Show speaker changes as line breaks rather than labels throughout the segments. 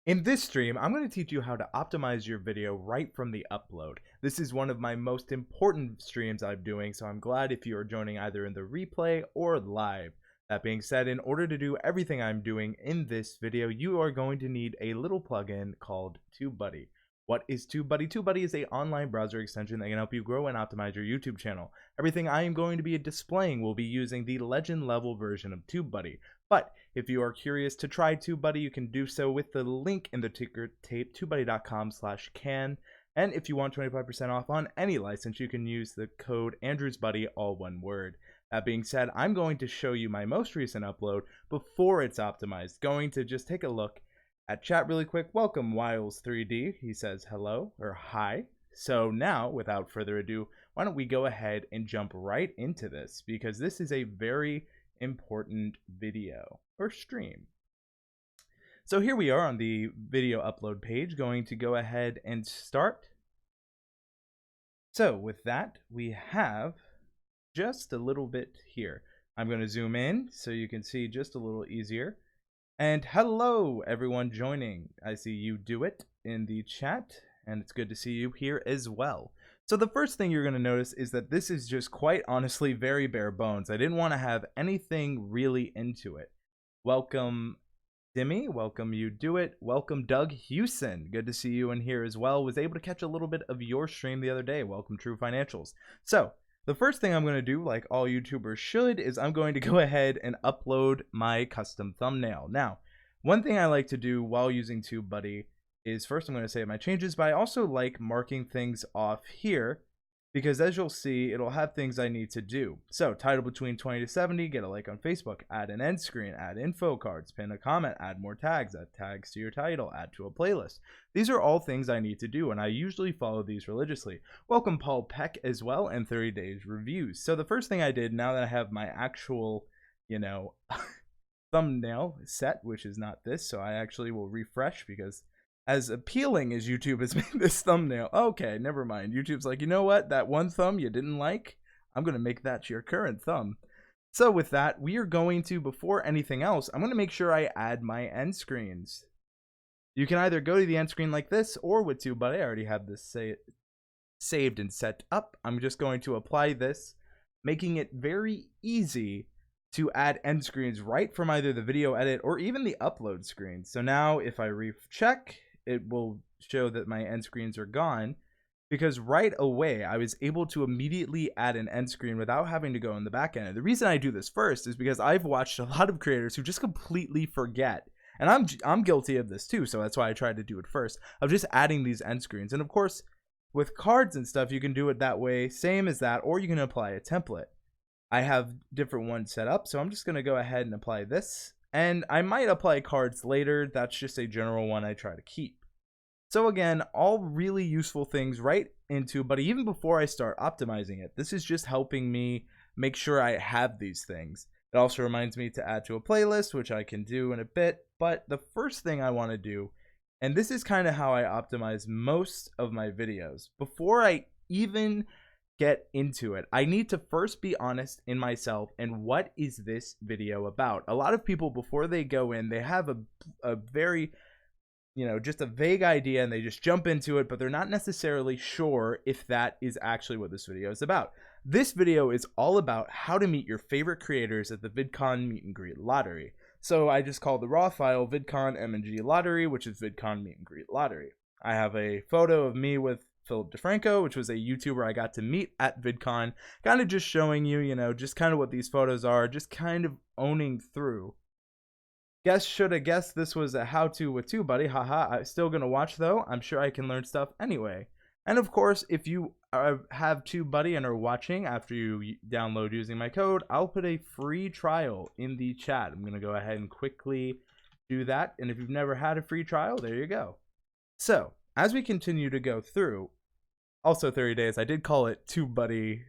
In this stream, I'm going to teach you how to optimize your video right from the upload. This is one of my most important streams I'm doing, so I'm glad if you are joining either in the replay or live. That being said, in order to do everything I'm doing in this video, you are going to need a little plugin called TubeBuddy. What is TubeBuddy? TubeBuddy is an online browser extension that can help you grow and optimize your YouTube channel. Everything I am going to be displaying will be using the legend level version of TubeBuddy. But if you are curious to try TubeBuddy, you can do so with the link in the ticker tape, tubebuddy.com/can. And if you want 25% off on any license, you can use the code AndrewsBuddy, all one word. That being said, I'm going to show you my most recent upload before it's optimized. Going to just take a look at chat really quick. Welcome, Wiles3D. He says hello or hi. So now, without further ado, why don't we go ahead and jump right into this, because this is a very important video or stream. So here we are on the video upload page, going to go ahead and start. So with that, we have just a little bit here. I'm going to zoom in so you can see just a little easier. And hello everyone joining. I see you do it in the chat, and it's good to see you here as well. So the first thing you're going to notice is that this is just quite honestly very bare bones. I didn't want to have anything really into it. Welcome Dimmy, welcome You Do It, welcome Doug Hewson. Good to see you in here as well. Was able to catch a little bit of your stream the other day. Welcome True Financials. So the first thing I'm going to do, like all YouTubers should, is I'm going to go ahead and upload my custom thumbnail. Now, one thing I like to do while using TubeBuddy is first I'm going to save my changes, but I also like marking things off here because as you'll see, it'll have things I need to do. So title between 20 to 70, get a like on Facebook, add an end screen, add info cards, pin a comment, add more tags, add tags to your title, add to a playlist. These are all things I need to do, and I usually follow these religiously. Welcome Paul Peck as well, and 30 Days Reviews. So the first thing I did, now that I have my actual, thumbnail set, which is not this, so I actually will refresh because as appealing as YouTube has made this thumbnail, okay, never mind. YouTube's like, you know what? That one thumb you didn't like, I'm going to make that your current thumb. So with that, we are going to, before anything else, I'm going to make sure I add my end screens. You can either go to the end screen like this, or with TubeBuddy, I already have this saved and set up. I'm just going to apply this, making it very easy to add end screens right from either the video edit or even the upload screen. So now if I recheck, it will show that my end screens are gone, because right away I was able to immediately add an end screen without having to go in the back end. And the reason I do this first is because I've watched a lot of creators who just completely forget, and I'm guilty of this too, so that's why I tried to do it first, of just adding these end screens. And of course with cards and stuff you can do it that way, same as that, or you can apply a template. I have different ones set up, so I'm just going to go ahead and apply this. And I might apply cards later. That's just a general one I try to keep. So again, all really useful things right into, but even before I start optimizing it, this is just helping me make sure I have these things. It also reminds me to add to a playlist, which I can do in a bit. But the first thing I want to do, and this is kind of how I optimize most of my videos, before I even get into it, I need to first be honest in myself and what is this video about. A lot of people, before they go in, they have a very, just a vague idea and they just jump into it, but they're not necessarily sure if that is actually what this video is about. This video is all about how to meet your favorite creators at the VidCon Meet and Greet Lottery. So I just called the raw file VidCon M&G Lottery, which is VidCon Meet and Greet Lottery. I have a photo of me with Philip DeFranco, which was a YouTuber I got to meet at VidCon, kind of just showing you, just kind of what these photos are, just kind of owning through. Guess should have guessed this was a how-to with TubeBuddy, haha. I'm still gonna watch though. I'm sure I can learn stuff anyway. And of course, if you have TubeBuddy and are watching after you download using my code, I'll put a free trial in the chat. I'm gonna go ahead and quickly do that. And if you've never had a free trial, there you go. So as we continue to go through, also 30 days, I did call it TubeBuddy.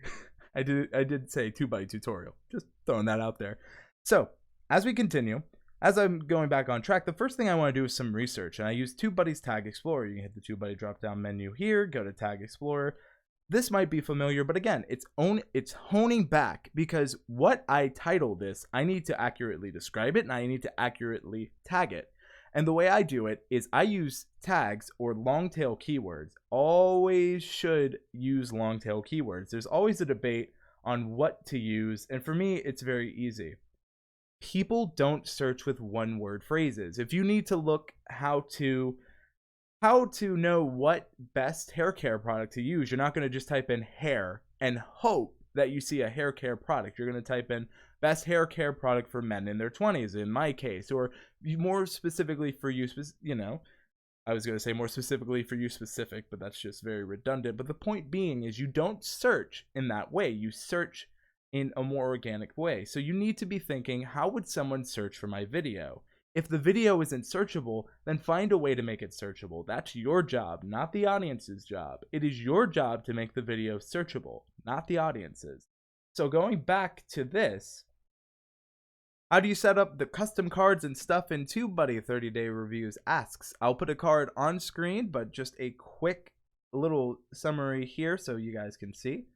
I did say TubeBuddy tutorial. Just throwing that out there. So as we continue, as I'm going back on track, the first thing I want to do is some research, and I use TubeBuddy's Tag Explorer. You can hit the TubeBuddy drop-down menu here, go to Tag Explorer. This might be familiar, but again, it's honing back, because what I title this, I need to accurately describe it, and I need to accurately tag it. And the way I do it is I use tags or long tail keywords. Always should use long tail keywords. There's always a debate on what to use, and for me, it's very easy. People don't search with one word phrases. If you need to look how to know what best hair care product to use, you're not going to just type in hair and hope that you see a hair care product. You're going to type in best hair care product for men in their 20s in my case, or more specifically for you, I was going to say more specifically for you specific, but that's just very redundant. But the point being is you don't search in that way. You search in a more organic way. So you need to be thinking, how would someone search for my video? If the video isn't searchable, then find a way to make it searchable. That's your job, not the audience's job. It is your job to make the video searchable, not the audience's. So going back to this, how do you set up the custom cards and stuff in TubeBuddy? 30-day reviews asks. I'll put a card on screen, but just a quick little summary here so you guys can see.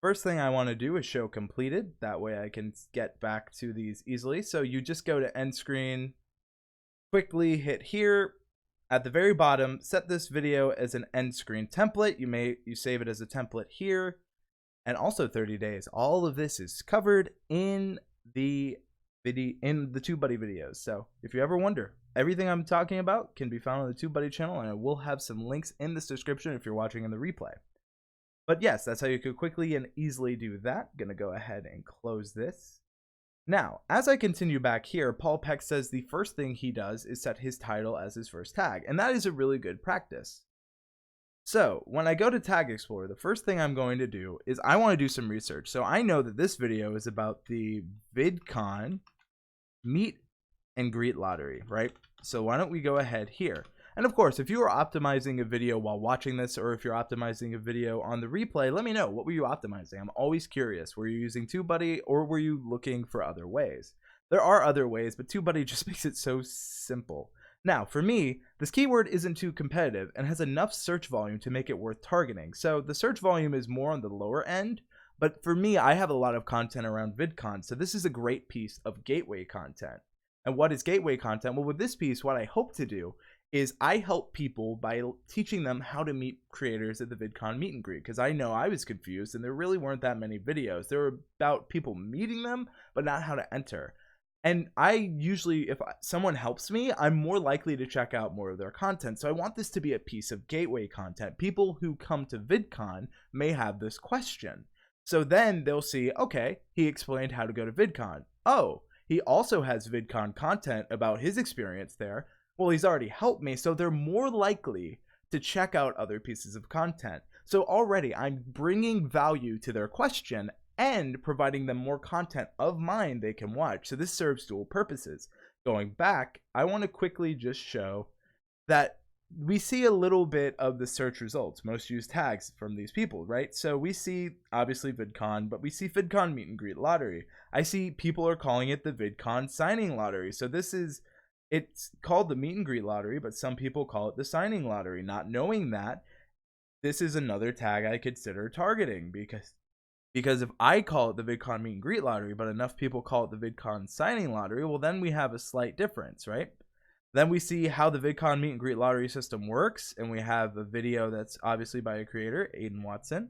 First thing I want to do is show completed. That way I can get back to these easily. So you just go to end screen, quickly hit here. At the very bottom, set this video as an end screen template. You save it as a template here. And also 30 days. All of this is covered in the TubeBuddy videos. So if you ever wonder, everything I'm talking about can be found on the TubeBuddy channel, and I will have some links in this description if you're watching in the replay. But yes, that's how you could quickly and easily do that. Gonna go ahead and close this. Now, as I continue back here, Paul Peck says the first thing he does is set his title as his first tag, and that is a really good practice. So when I go to Tag Explorer, the first thing I'm going to do is I want to do some research. So I know that this video is about the VidCon meet and greet lottery, right? So why don't we go ahead here? And of course, if you are optimizing a video while watching this, or if you're optimizing a video on the replay, let me know. What were you optimizing? I'm always curious. Were you using TubeBuddy, or were you looking for other ways? There are other ways, but TubeBuddy just makes it so simple. Now, for me, this keyword isn't too competitive and has enough search volume to make it worth targeting. So the search volume is more on the lower end, but for me, I have a lot of content around VidCon, so this is a great piece of gateway content. And what is gateway content? Well, with this piece, what I hope to do is I help people by teaching them how to meet creators at the VidCon meet and greet, because I know I was confused and there really weren't that many videos. They were about people meeting them, but not how to enter. And I usually, if someone helps me, I'm more likely to check out more of their content. So I want this to be a piece of gateway content. People who come to VidCon may have this question. So then they'll see, okay, he explained how to go to VidCon. Oh, he also has VidCon content about his experience there. Well, he's already helped me, so they're more likely to check out other pieces of content. So already I'm bringing value to their question and providing them more content of mine they can watch. So this serves dual purposes. Going back, I want to quickly just show that we see a little bit of the search results, most used tags from these people, right? So we see obviously VidCon, but we see VidCon meet and greet lottery. I see people are calling it the VidCon signing lottery. So it's called the meet and greet lottery, but some people call it the signing lottery. Not knowing that, this is another tag I consider targeting, because if I call it the VidCon meet and greet lottery, but enough people call it the VidCon signing lottery, well, then we have a slight difference, right? Then we see how the VidCon meet and greet lottery system works, and we have a video that's obviously by a creator, Aiden Watson.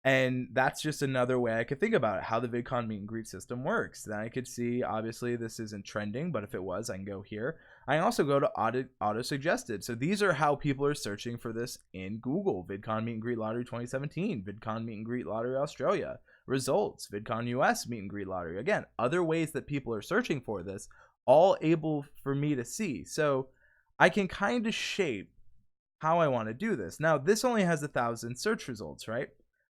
And that's just another way I could think about it, how the VidCon meet and greet system works. Then I could see, obviously this isn't trending, but if it was, I can go here. I can also go to Audit, auto-suggested. So these are how people are searching for this in Google. VidCon meet and greet lottery 2017, VidCon meet and greet lottery Australia, results, VidCon US meet and greet lottery. Again, other ways that people are searching for this, all able for me to see. So I can kind of shape how I want to do this. Now, this only has 1,000 search results, right?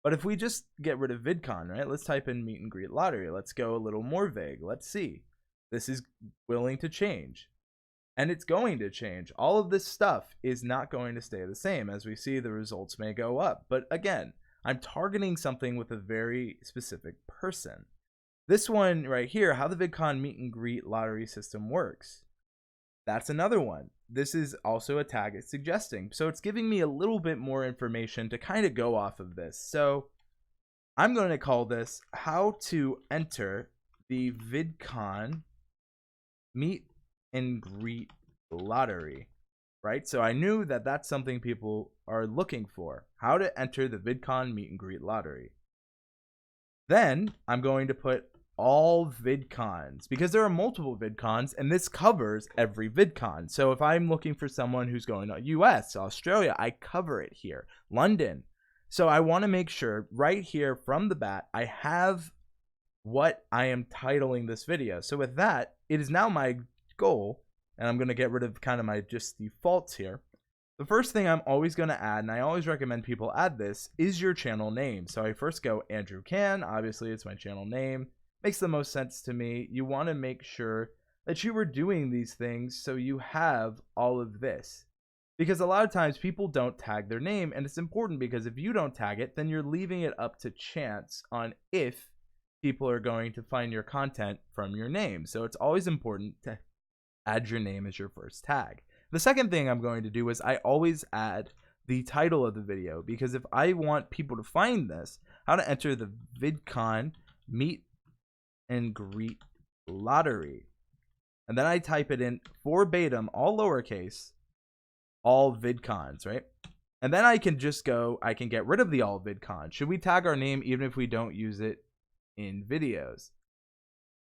But if we just get rid of VidCon, right? Let's type in meet and greet lottery. Let's go a little more vague. Let's see. This is willing to change. And it's going to change. All of this stuff is not going to stay the same. As we see, the results may go up. But again, I'm targeting something with a very specific person. This one right here, how the VidCon meet and greet lottery system works. That's another one. This is also a tag it's suggesting. So it's giving me a little bit more information to kind of go off of this. So I'm going to call this how to enter the VidCon meet and greet lottery, right? So I knew that that's something people are looking for, how to enter the VidCon meet and greet lottery. Then I'm going to put all VidCons, because there are multiple VidCons and this covers every VidCon. So if I'm looking for someone who's going to US, Australia, I cover it here, London. So I want to make sure right here from the bat, I have what I am titling this video. So with that, it is now my goal, and I'm going to get rid of kind of my just defaults here. The first thing I'm always going to add, and I always recommend people add this, is your channel name. So I first go Andrew Can. Obviously, it's my channel name. Makes the most sense to me. You want to make sure that you were doing these things so you have all of this. Because a lot of times people don't tag their name, and it's important because if you don't tag it, then you're leaving it up to chance on if people are going to find your content from your name. So it's always important to add your name as your first tag. The second thing I'm going to do is I always add the title of the video, because if I want people to find this, how to enter the VidCon meet and greet lottery, and then I type it in verbatim, all lowercase, all VidCons, right? And then I can just go, I can get rid of the all VidCon. Should we tag our name even if we don't use it in videos?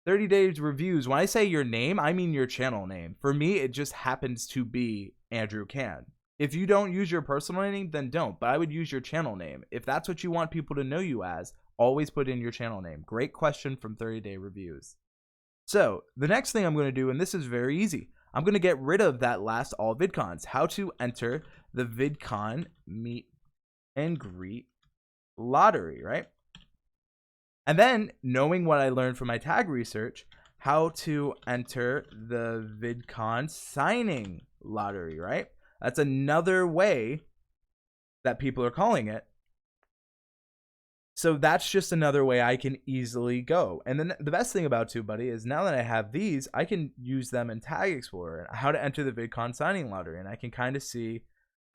30 days reviews. When I say your name, I mean your channel name. For me, it just happens to be Andrew Can. If you don't use your personal name, then don't. But I would use your channel name. If that's what you want people to know you as, always put in your channel name. Great question from 30 Day Reviews. So the next thing I'm going to do, and this is very easy, I'm going to get rid of that last all VidCons. How to enter the VidCon meet and greet lottery, right? And then, knowing what I learned from my tag research, how to enter the VidCon signing lottery, right? That's another way that people are calling it. So that's just another way I can easily go. And then the best thing about TubeBuddy is now that I have these, I can use them in Tag Explorer, how to enter the VidCon signing lottery. And I can kind of see,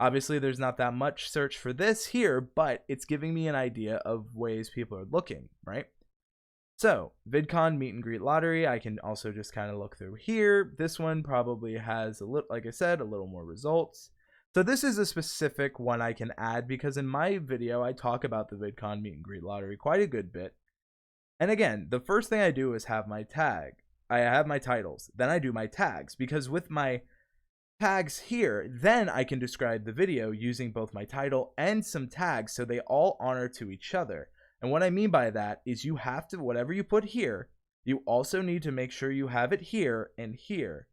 obviously there's not that much search for this here, but it's giving me an idea of ways people are looking, right? So VidCon meet and greet lottery, I can also just kind of look through here. This one probably has a little, like I said, a little more results. So this is a specific one I can add because in my video, I talk about the VidCon meet and greet lottery quite a good bit. And again, the first thing I do is have my tag. I have my titles, then I do my tags, because with my tags here, then I can describe the video using both my title and some tags so they all honor to each other. And what I mean by that is you have to, whatever you put here, you also need to make sure you have it here and here.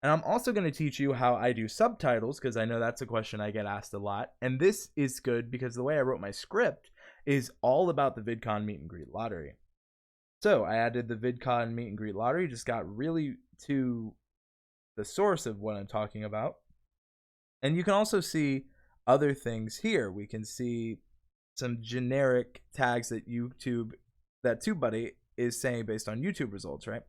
And I'm also going to teach you how I do subtitles, because I know that's a question I get asked a lot. And this is good because the way I wrote my script is all about the VidCon meet and greet lottery. So I added the VidCon meet and greet lottery, just got really to the source of what I'm talking about. And you can also see other things here. We can see some generic tags that TubeBuddy is saying based on YouTube results, right?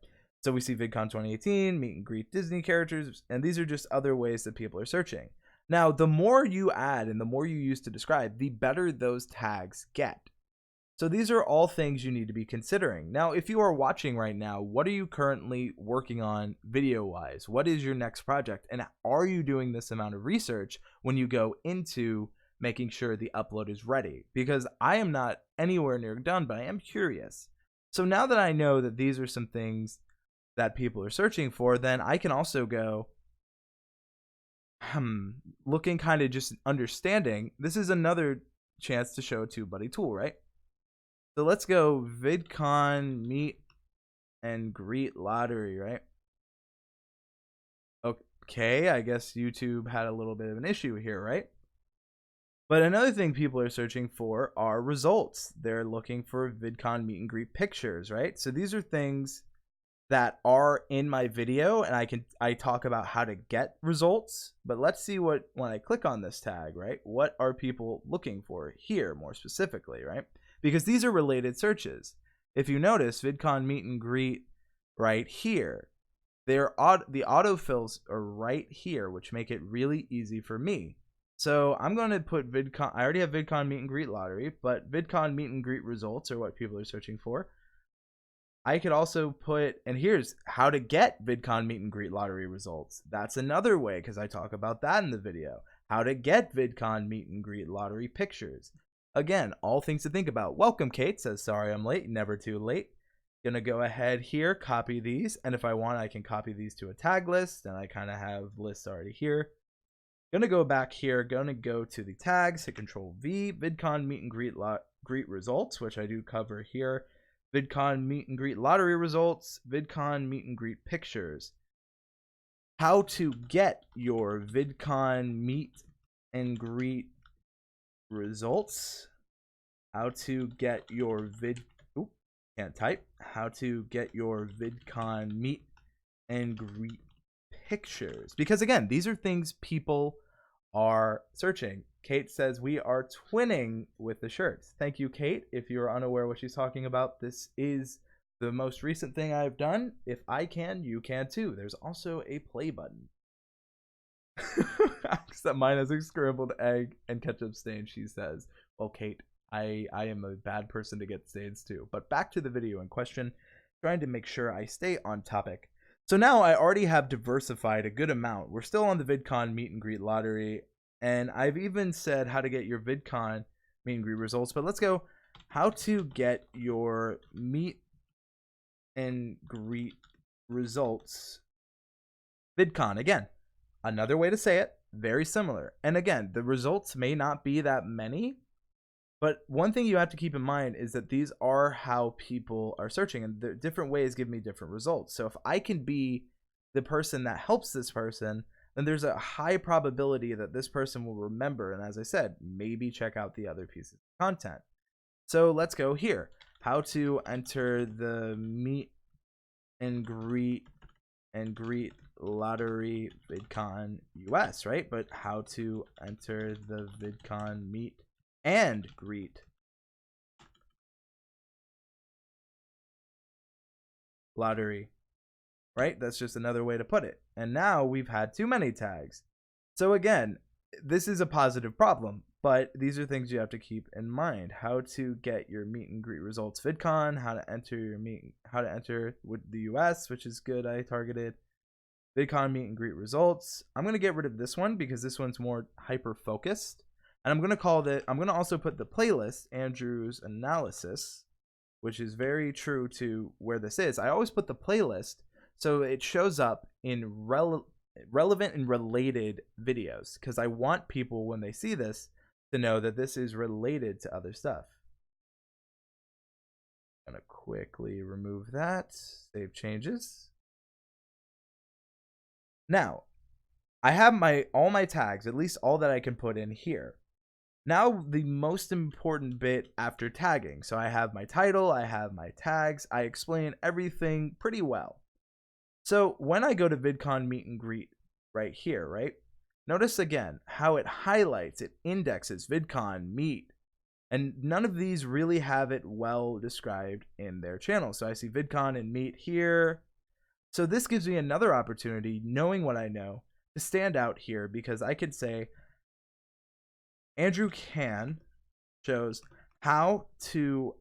So we see VidCon 2018, meet and greet Disney characters, and these are just other ways that people are searching. Now, the more you add and the more you use to describe, the better those tags get. So these are all things you need to be considering. Now, if you are watching right now, what are you currently working on video-wise? What is your next project? And are you doing this amount of research when you go into making sure the upload is ready? Because I am not anywhere near done, but I am curious. So now that I know that these are some things that people are searching for, then I can also go looking, kind of just understanding. This is another chance to show a TubeBuddy tool, right? So let's go VidCon meet and greet lottery, right? Okay, I guess YouTube had a little bit of an issue here, right? But another thing people are searching for are results. They're looking for VidCon meet and greet pictures, right? So these are things that are in my video, and I talk about how to get results. But let's see when I click on this tag, right? What are people looking for here more specifically, right? Because these are related searches. If you notice, VidCon meet and greet right here, the autofills are right here, which make it really easy for me. So I'm going to put VidCon, I already have VidCon meet and greet lottery, but VidCon meet and greet results are what people are searching for. I could also put, and here's how to get VidCon meet and greet lottery results. That's another way, because I talk about that in the video. How to get VidCon meet and greet lottery pictures. Again, all things to think about. Welcome, Kate says, sorry I'm late, never too late. Gonna go ahead here, copy these, and if I want, I can copy these to a tag list, and I kind of have lists already here. Gonna go back here, gonna go to the tags, hit Control V, VidCon meet and greet results, which I do cover here. VidCon meet and greet lottery results, VidCon meet and greet pictures. How to get your VidCon meet and greet results. How to get your How to get your VidCon meet and greet pictures. Because again, these are things people are searching. Kate says we are twinning with the shirts. Thank you, Kate. If you're unaware what she's talking about, this is the most recent thing I've done. If I can, you can too. There's also a play button. Except mine has a scrambled egg and ketchup stain, she says. Well, Kate, I am a bad person to get stains too. But back to the video in question, trying to make sure I stay on topic. So now I already have diversified a good amount. We're still on the VidCon meet and greet lottery. And I've even said how to get your VidCon meet and greet results. But let's go how to get your meet and greet results. VidCon, again, another way to say it, very similar. And again, the results may not be that many. But one thing you have to keep in mind is that these are how people are searching, and the different ways give me different results. So if I can be the person that helps this person, then there's a high probability that this person will remember. And as I said, maybe check out the other pieces of content. So let's go here. How to enter the meet and greet lottery VidCon US, right? But how to enter the VidCon meet and greet lottery, right? That's just another way to put it. And now we've had too many tags. So again, this is a positive problem, but these are things you have to keep in mind. How to get your meet and greet results VidCon, how to enter with the US, which is good. I targeted VidCon meet and greet results. I'm going to get rid of this one because this one's more hyper focused. And I'm going to also put the playlist, Andrew's analysis, which is very true to where this is. I always put the playlist so it shows up in relevant and related videos, because I want people, when they see this, to know that this is related to other stuff. I'm going to quickly remove that, save changes. Now, I have all my tags, at least all that I can put in here. Now the most important bit after tagging. So I have my title, I have my tags, I explain everything pretty well. So when I go to VidCon meet and greet right here, right? Notice again how it highlights, it indexes VidCon meet. And none of these really have it well described in their channel. So I see VidCon and meet here. So this gives me another opportunity, knowing what I know, to stand out here, because I could say, Andrew Can shows how to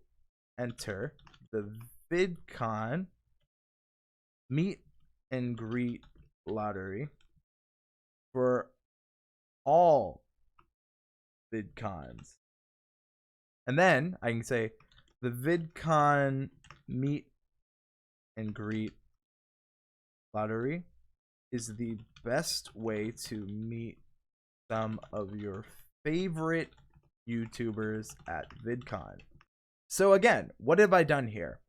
enter the VidCon meet and greet lottery for all VidCons. And then I can say the VidCon meet and greet lottery is the best way to meet some of your favorite YouTubers at VidCon. So again, what have I done here?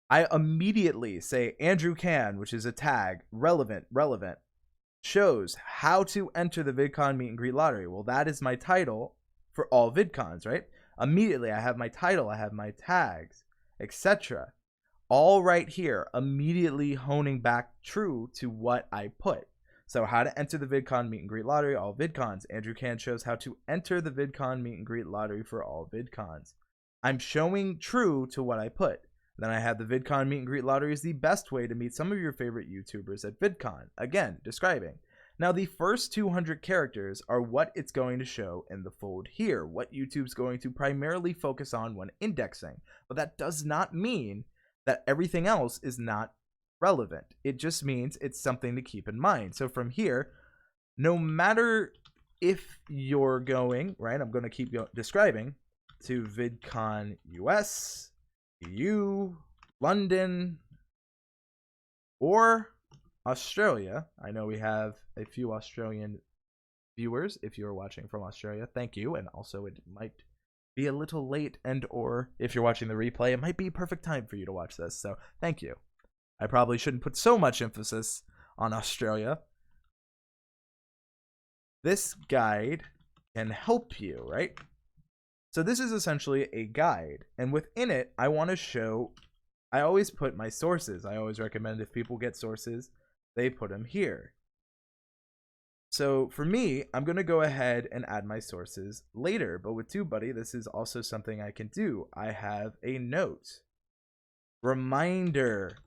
I immediately say Andrew Can, which is a tag, relevant, shows how to enter the VidCon meet and greet lottery. Well, that is my title for all VidCons, right? Immediately I have my title, I have my tags, etc. All right here, immediately honing back true to what I put. So how to enter the VidCon meet and greet lottery, all VidCons. Andrew Can shows how to enter the VidCon meet and greet lottery for all VidCons. I'm showing true to what I put. Then I have the VidCon meet and greet lottery is the best way to meet some of your favorite YouTubers at VidCon. Again, describing. Now the first 200 characters are what it's going to show in the fold here, what YouTube's going to primarily focus on when indexing. But that does not mean that everything else is not relevant. It just means it's something to keep in mind. So from here, no matter if you're going, right, I'm going to keep describing to VidCon US, EU, London, or Australia. I know we have a few Australian viewers. If you're watching from Australia, thank you. And also it might be a little late, and or if you're watching the replay, it might be perfect time for you to watch this. So thank you. I probably shouldn't put so much emphasis on Australia. This guide can help you, right? So this is essentially a guide, and within it, I want to show, I always put my sources. I always recommend if people get sources, they put them here. So for me, I'm going to go ahead and add my sources later, but with TubeBuddy, this is also something I can do. I have a note. Reminder,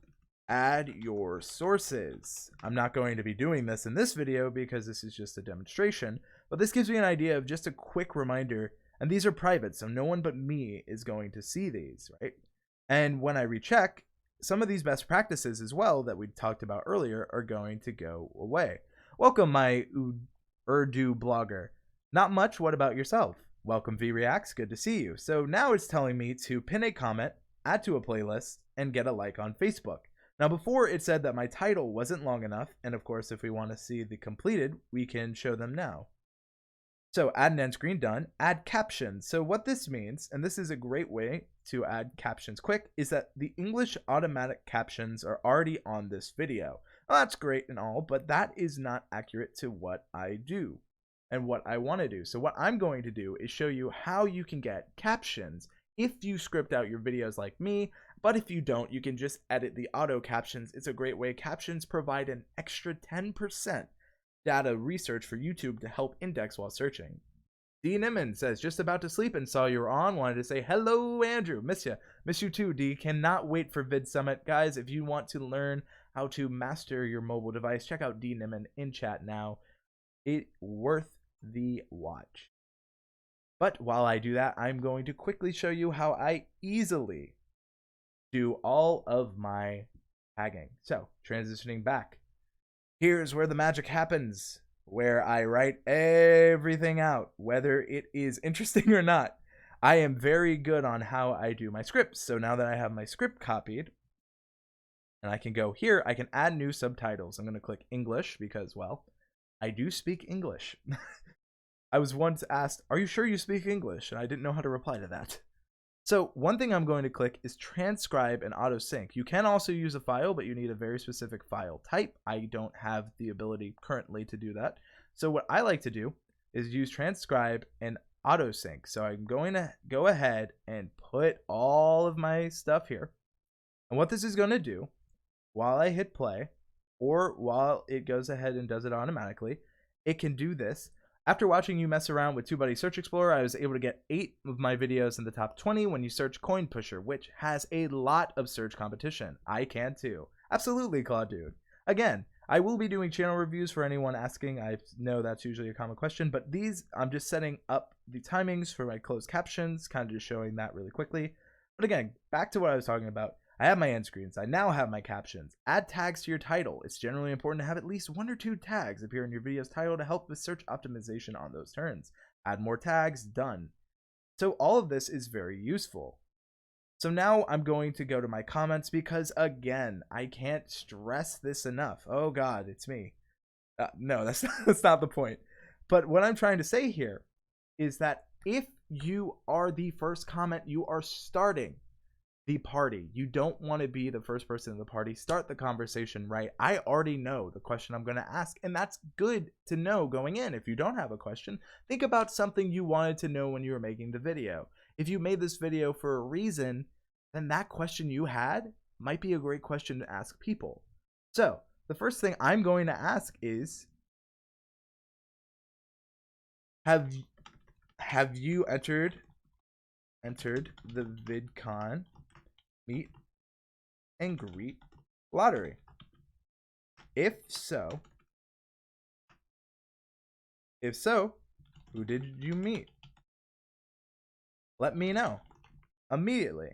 add your sources. I'm not going to be doing this in this video because this is just a demonstration, but this gives me an idea of just a quick reminder, and these are private, so no one but me is going to see these, right? And when I recheck, some of these best practices as well that we talked about earlier are going to go away. Welcome, my Urdu blogger. Not much, what about yourself? Welcome, VReacts, good to see you. So now it's telling me to pin a comment, add to a playlist, and get a like on Facebook. Now before it said that my title wasn't long enough, and of course if we want to see the completed, we can show them now. So add an end screen, done. Add captions. So what this means, and this is a great way to add captions quick, is that the English automatic captions are already on this video. Well, that's great and all, but that is not accurate to what I do and what I want to do. So what I'm going to do is show you how you can get captions if you script out your videos like me, but if you don't, you can just edit the auto captions. It's a great way. Captions provide an extra 10% data research for YouTube to help index while searching. D. Nimmin says, just about to sleep and saw you were on. Wanted to say hello, Andrew. Miss you. Miss you too, D. Cannot wait for Vid Summit. Guys, if you want to learn how to master your mobile device, check out D. Nimmin in chat now. It's worth the watch. But while I do that, I'm going to quickly show you how I easily do all of my tagging. So, transitioning back. Here's where the magic happens, where I write everything out, whether it is interesting or not. I am very good on how I do my scripts. So now that I have my script copied, and I can go here, I can add new subtitles. I'm going to click English because, well, I do speak English. I was once asked, are you sure you speak English? And I didn't know how to reply to that. So one thing I'm going to click is Transcribe and Auto-Sync. You can also use a file, but you need a very specific file type. I don't have the ability currently to do that. So what I like to do is use Transcribe and Auto-Sync. So I'm going to go ahead and put all of my stuff here. And what this is going to do, while I hit play, or while it goes ahead and does it automatically, it can do this. After watching you mess around with TubeBuddy Search Explorer, I was able to get 8 of my videos in the top 20 when you search Coin Pusher, which has a lot of search competition. I can too. Absolutely, Claude Dude. Again, I will be doing channel reviews for anyone asking. I know that's usually a common question, but these, I'm just setting up the timings for my closed captions, kind of just showing that really quickly. But again, back to what I was talking about. I have my end screens. I now have my captions. Add tags to your title. It's generally important to have at least 1 or 2 tags appear in your video's title to help with search optimization on those terms. Add more tags, done. So all of this is very useful. So now I'm going to go to my comments because, again, I can't stress this enough. Oh God, it's me. No, that's not the point. But what I'm trying to say here is that if you are the first comment, you are starting the party. You don't want to be the first person in the party. Start the conversation right. I already know the question I'm going to ask, and that's good to know going in. If you don't have a question, think about something you wanted to know when you were making the video. If you made this video for a reason, then that question you had might be a great question to ask people. So the first thing I'm going to ask is, have you entered the VidCon meet and greet lottery? If so, who did you meet? Let me know immediately.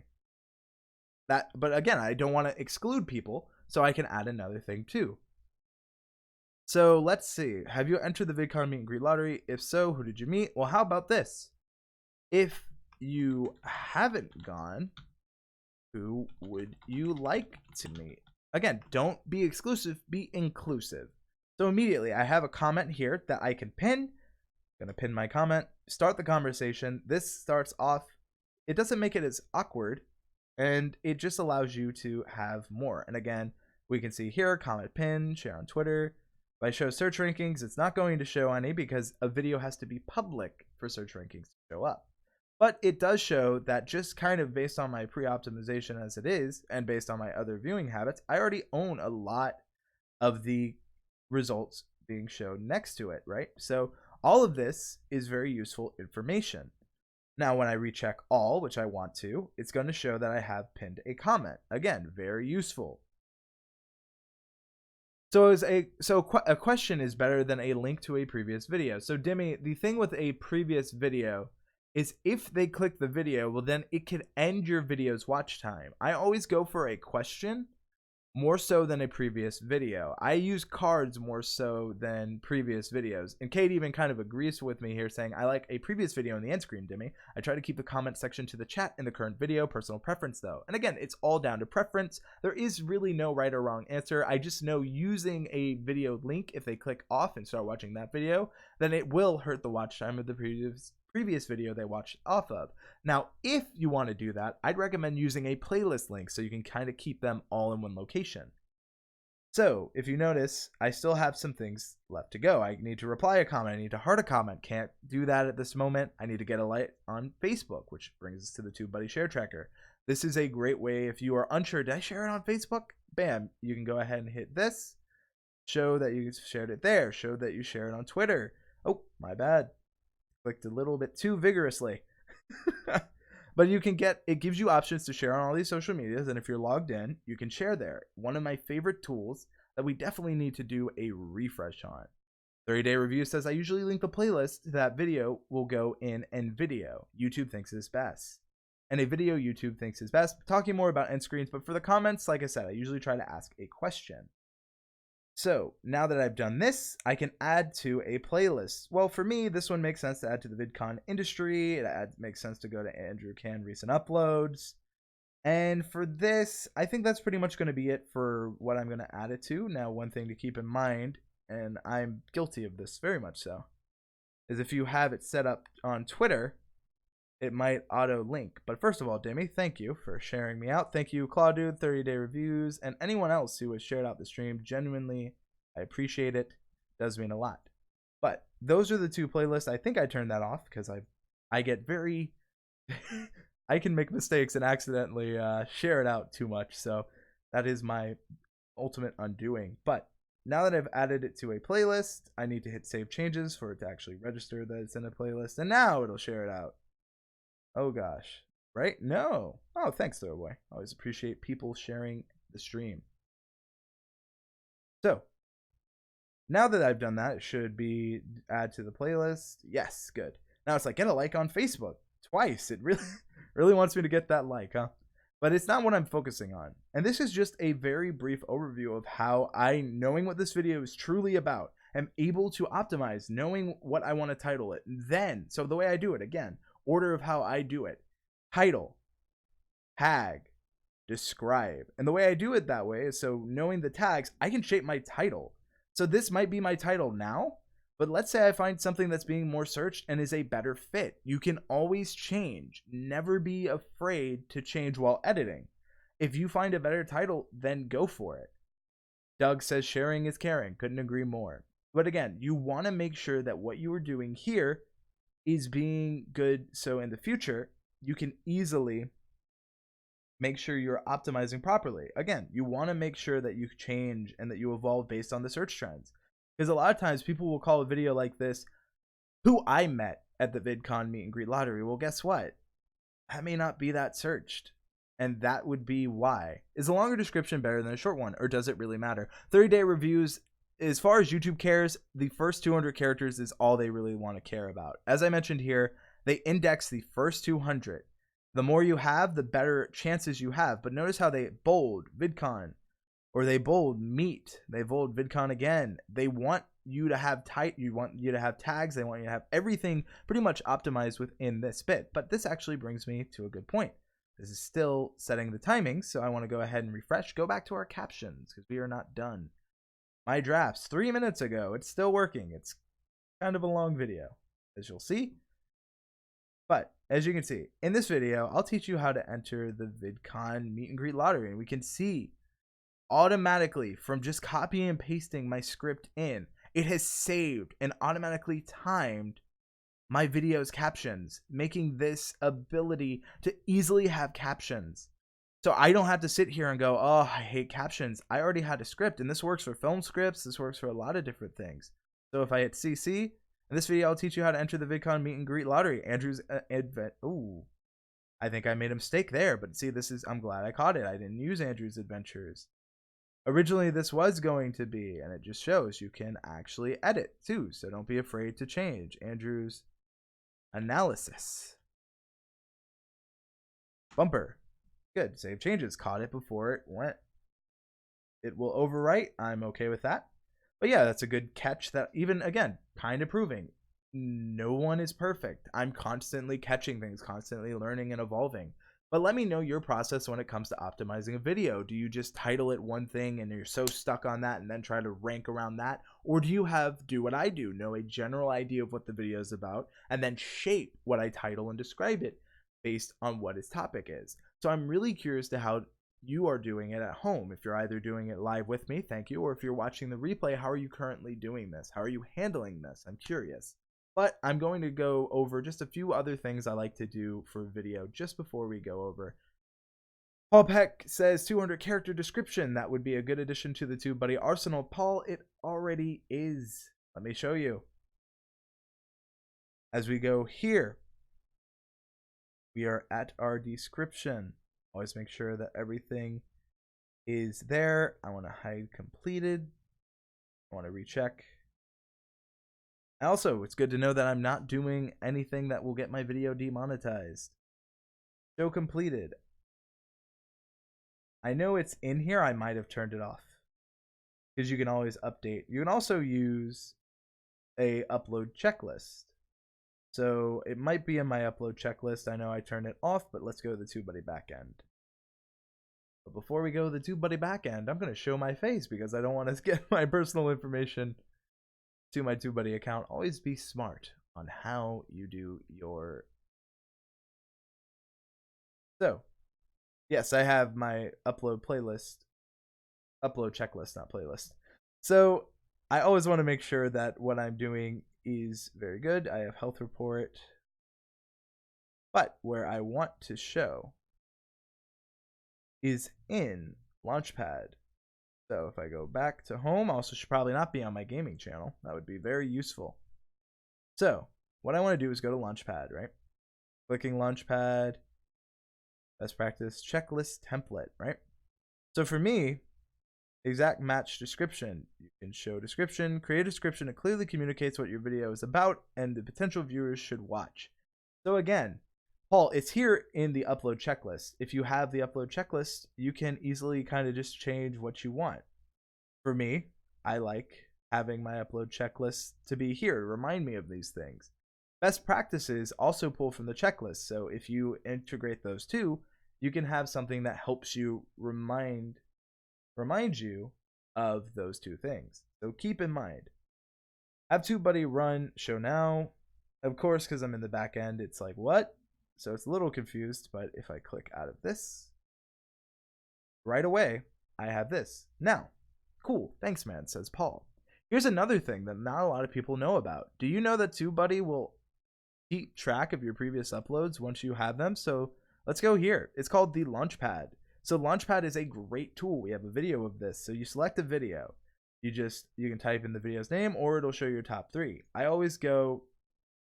But again, I don't want to exclude people, so I can add another thing too. So let's see. Have you entered the VidCon meet and greet lottery? If so, who did you meet? Well, how about this? If you haven't gone, who would you like to meet? Again, don't be exclusive, be inclusive. So immediately I have a comment here that I can pin. I'm going to pin my comment, start the conversation. This starts off, it doesn't make it as awkward, and it just allows you to have more. And again, we can see here, comment pin, share on Twitter. If I show search rankings, it's not going to show any because a video has to be public for search rankings to show up. But it does show that just kind of based on my pre-optimization as it is, and based on my other viewing habits, I already own a lot of the results being shown next to it, right? So all of this is very useful information. Now, when I recheck all, which I want to, it's going to show that I have pinned a comment. Again, very useful. So a question is better than a link to a previous video. So Dimmy, the thing with a previous video is if they click the video, well then it could end your video's watch time. I always go for a question more so than a previous video. I use cards more so than previous videos. And Kate even kind of agrees with me here, saying, I like a previous video in the end screen, Dimmy. I try to keep the comment section to the chat in the current video. Personal preference, though. And again, it's all down to preference. There is really no right or wrong answer. I just know using a video link, if they click off and start watching that video, then it will hurt the watch time of the previous video they watched off of. Now, if you want to do that, I'd recommend using a playlist link so you can kind of keep them all in one location. So if you notice, I still have some things left to go. I need to reply a comment. I need to heart a comment. Can't do that at this moment. I need to get a like on Facebook, which brings us to the TubeBuddy share tracker. This is a great way if you are unsure, did I share it on Facebook? Bam, you can go ahead and hit this. Show that you shared it there. Show that you share it on Twitter. Oh, my bad. Clicked a little bit too vigorously. But you can get, it gives you options to share on all these social medias, and if you're logged in, you can share there. One of my favorite tools that we definitely need to do a refresh on. 30-day review says I usually link the playlist to that video will go in end video. YouTube thinks is best. And a video YouTube thinks is best. Talking more about end screens, but for the comments, like I said, I usually try to ask a question. So now that I've done this, I can add to a playlist. Well, for me, this one makes sense to add to the VidCon industry. It makes sense to go to Andrew Can recent uploads. And for this, I think that's pretty much going to be it for what I'm going to add it to. Now, one thing to keep in mind, and I'm guilty of this very much so, is if you have it set up on Twitter, it might auto link. But first of all, Demi, thank you for sharing me out. Thank you, Claude, 30-day reviews, and anyone else who has shared out the stream. Genuinely, I appreciate it. Does mean a lot. But those are the two playlists. I think I turned that off because I get very I can make mistakes and accidentally share it out too much. So that is my ultimate undoing. But now that I've added it to a playlist, I need to hit save changes for it to actually register that it's in a playlist, and now it'll share it out. Oh gosh, right? No. Oh, thanks, Throwaway. Always appreciate people sharing the stream. So now that I've done that, it should be add to the playlist. Yes, good. Now it's like get a like on Facebook twice. It really wants me to get that like, huh? But it's not what I'm focusing on. And this is just a very brief overview of how I, knowing what this video is truly about, am able to optimize, knowing what I want to title it. Then, so the way I do it, again, order of how I do it: title, tag, describe. And the way I do it that way is so knowing the tags, I can shape my title. So this might be my title now, but let's say I find something that's being more searched and is a better fit. You can always change. Never be afraid to change while editing. If you find a better title, then go for it. Doug says sharing is caring. Couldn't agree more. But again, you want to make sure that what you are doing here is being good, so in the future you can easily make sure you're optimizing properly. Again, you want to make sure that you change and that you evolve based on the search trends, because a lot of times people will call a video like this who I met at the VidCon meet and greet lottery. Well, guess what? That may not be that searched, and that would be why. Is a longer description better than a short one, or does it really matter? 30-day reviews, as far as YouTube cares, the first 200 characters is all they really want to care about. As I mentioned here, they index the first 200. The more you have, the better chances you have. But notice how they bold VidCon, or they bold Meet, they bold VidCon again. They want you to have you want you to have tags. They want you to have everything pretty much optimized within this bit. But this actually brings me to a good point. This is still setting the timing, so I want to go ahead and refresh. Go back to our captions because we are not done. My drafts 3 minutes ago. It's still working. It's kind of a long video, as you'll see. But as you can see, in this video, I'll teach you how to enter the VidCon meet and greet lottery. And we can see automatically from just copying and pasting my script in, it has saved and automatically timed my video's captions, making this ability to easily have captions. So I don't have to sit here and go, oh, I hate captions. I already had a script, and this works for film scripts. This works for a lot of different things. So if I hit CC, in this video, I'll teach you how to enter the VidCon meet and greet lottery. Andrew's advent. Ooh, I think I made a mistake there, but see, I'm glad I caught it. I didn't use Andrew's adventures. Originally, this was going to be, and it just shows you can actually edit too. So don't be afraid to change Andrew's analysis. Bumper. Good. Save changes. Caught it before it went. It will overwrite. I'm okay with that. But yeah, that's a good catch that even, again, kind of proving no one is perfect. I'm constantly catching things, constantly learning and evolving. But let me know your process when it comes to optimizing a video. Do you just title it one thing and you're so stuck on that and then try to rank around that? Or do you do what I do, know a general idea of what the video is about, and then shape what I title and describe it based on what its topic is? So I'm really curious to how you are doing it at home. If you're either doing it live with me, thank you, or if you're watching the replay, how are you currently doing this? How are you handling this? I'm curious. But I'm going to go over just a few other things I like to do for video just before we go over. Paul Peck says 200 character description. That would be a good addition to the TubeBuddy arsenal. Paul, it already is. Let me show you. As we go here, we are at our description. Always make sure that everything is there. I want to hide completed. I want to recheck. Also, it's good to know that I'm not doing anything that will get my video demonetized. Show completed. I know it's in here. I might have turned it off because you can always update. You can also use a upload checklist. So it might be in my upload checklist. I know I turned it off, but let's go to the TubeBuddy backend. But before we go to the TubeBuddy backend, I'm going to show my face because I don't want to get my personal information to my TubeBuddy account. Always be smart on how you do your. So, yes, I have my upload checklist, not playlist. So I always want to make sure that what I'm doing is very good. I have health report, but where I want to show is in Launchpad. So if I go back to home, also should probably not be on my gaming channel. That would be very useful. So what I want to do is go to Launchpad, right? Clicking Launchpad, best practice, checklist template, right? So for me, exact match description. You can show description, create a description that clearly communicates what your video is about and the potential viewers should watch. So again, Paul, it's here in the upload checklist. If you have the upload checklist, you can easily kind of just change what you want. For me, I like having my upload checklist to be here, remind me of these things. Best practices also pull from the checklist. So if you integrate those two, you can have something that helps you remind you of those two things. So keep in mind, have TubeBuddy run show now. Of course, because I'm in the back end, it's like, what? So it's a little confused, but if I click out of this, right away, I have this. Now, cool, thanks man, says Paul. Here's another thing that not a lot of people know about. Do you know that TubeBuddy will keep track of your previous uploads once you have them? So let's go here. It's called the Launchpad. So Launchpad is a great tool. We have a video of this. So you select a video. You can type in the video's name or it'll show your top 3. I always go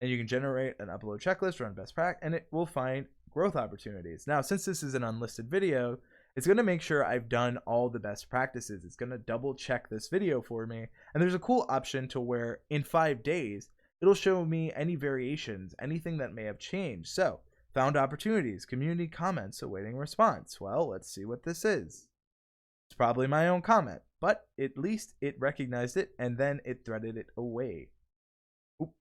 and you can generate an upload checklist, run best practice, and it will find growth opportunities. Now, since this is an unlisted video, it's going to make sure I've done all the best practices. It's going to double check this video for me. And there's a cool option to where in 5 days, it'll show me any variations, anything that may have changed. So Found opportunities, community comments, awaiting response. Well, let's see what this is. It's probably my own comment, but at least it recognized it and then it threaded it away. Oop.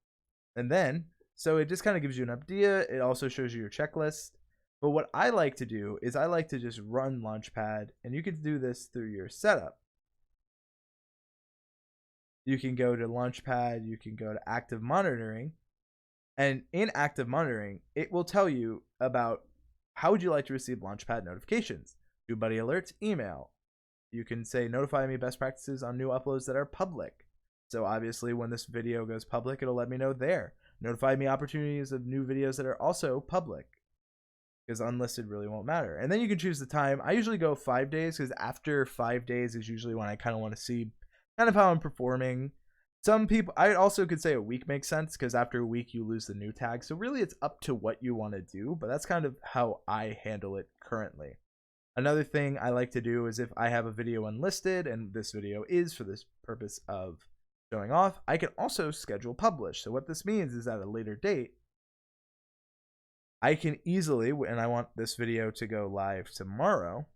And then, so it just kind of gives you an idea. It also shows you your checklist. But what I like to do is I like to just run Launchpad, and you can do this through your setup. You can go to Launchpad, you can go to active monitoring, and in active monitoring, it will tell you about how would you like to receive Launchpad notifications. TubeBuddy alerts, email. You can say notify me best practices on new uploads that are public. So obviously when this video goes public, it'll let me know there. Notify me opportunities of new videos that are also public, because unlisted really won't matter. And then you can choose the time. I usually go 5 days, because after 5 days is usually when I kind of want to see kind of how I'm performing. Some people, I also could say a week makes sense, because after a week you lose the new tag. So really it's up to what you want to do, but that's kind of how I handle it currently. Another thing I like to do is if I have a video unlisted, and this video is for this purpose of showing off, I can also schedule publish. So what this means is at a later date, I can easily, and I want this video to go live tomorrow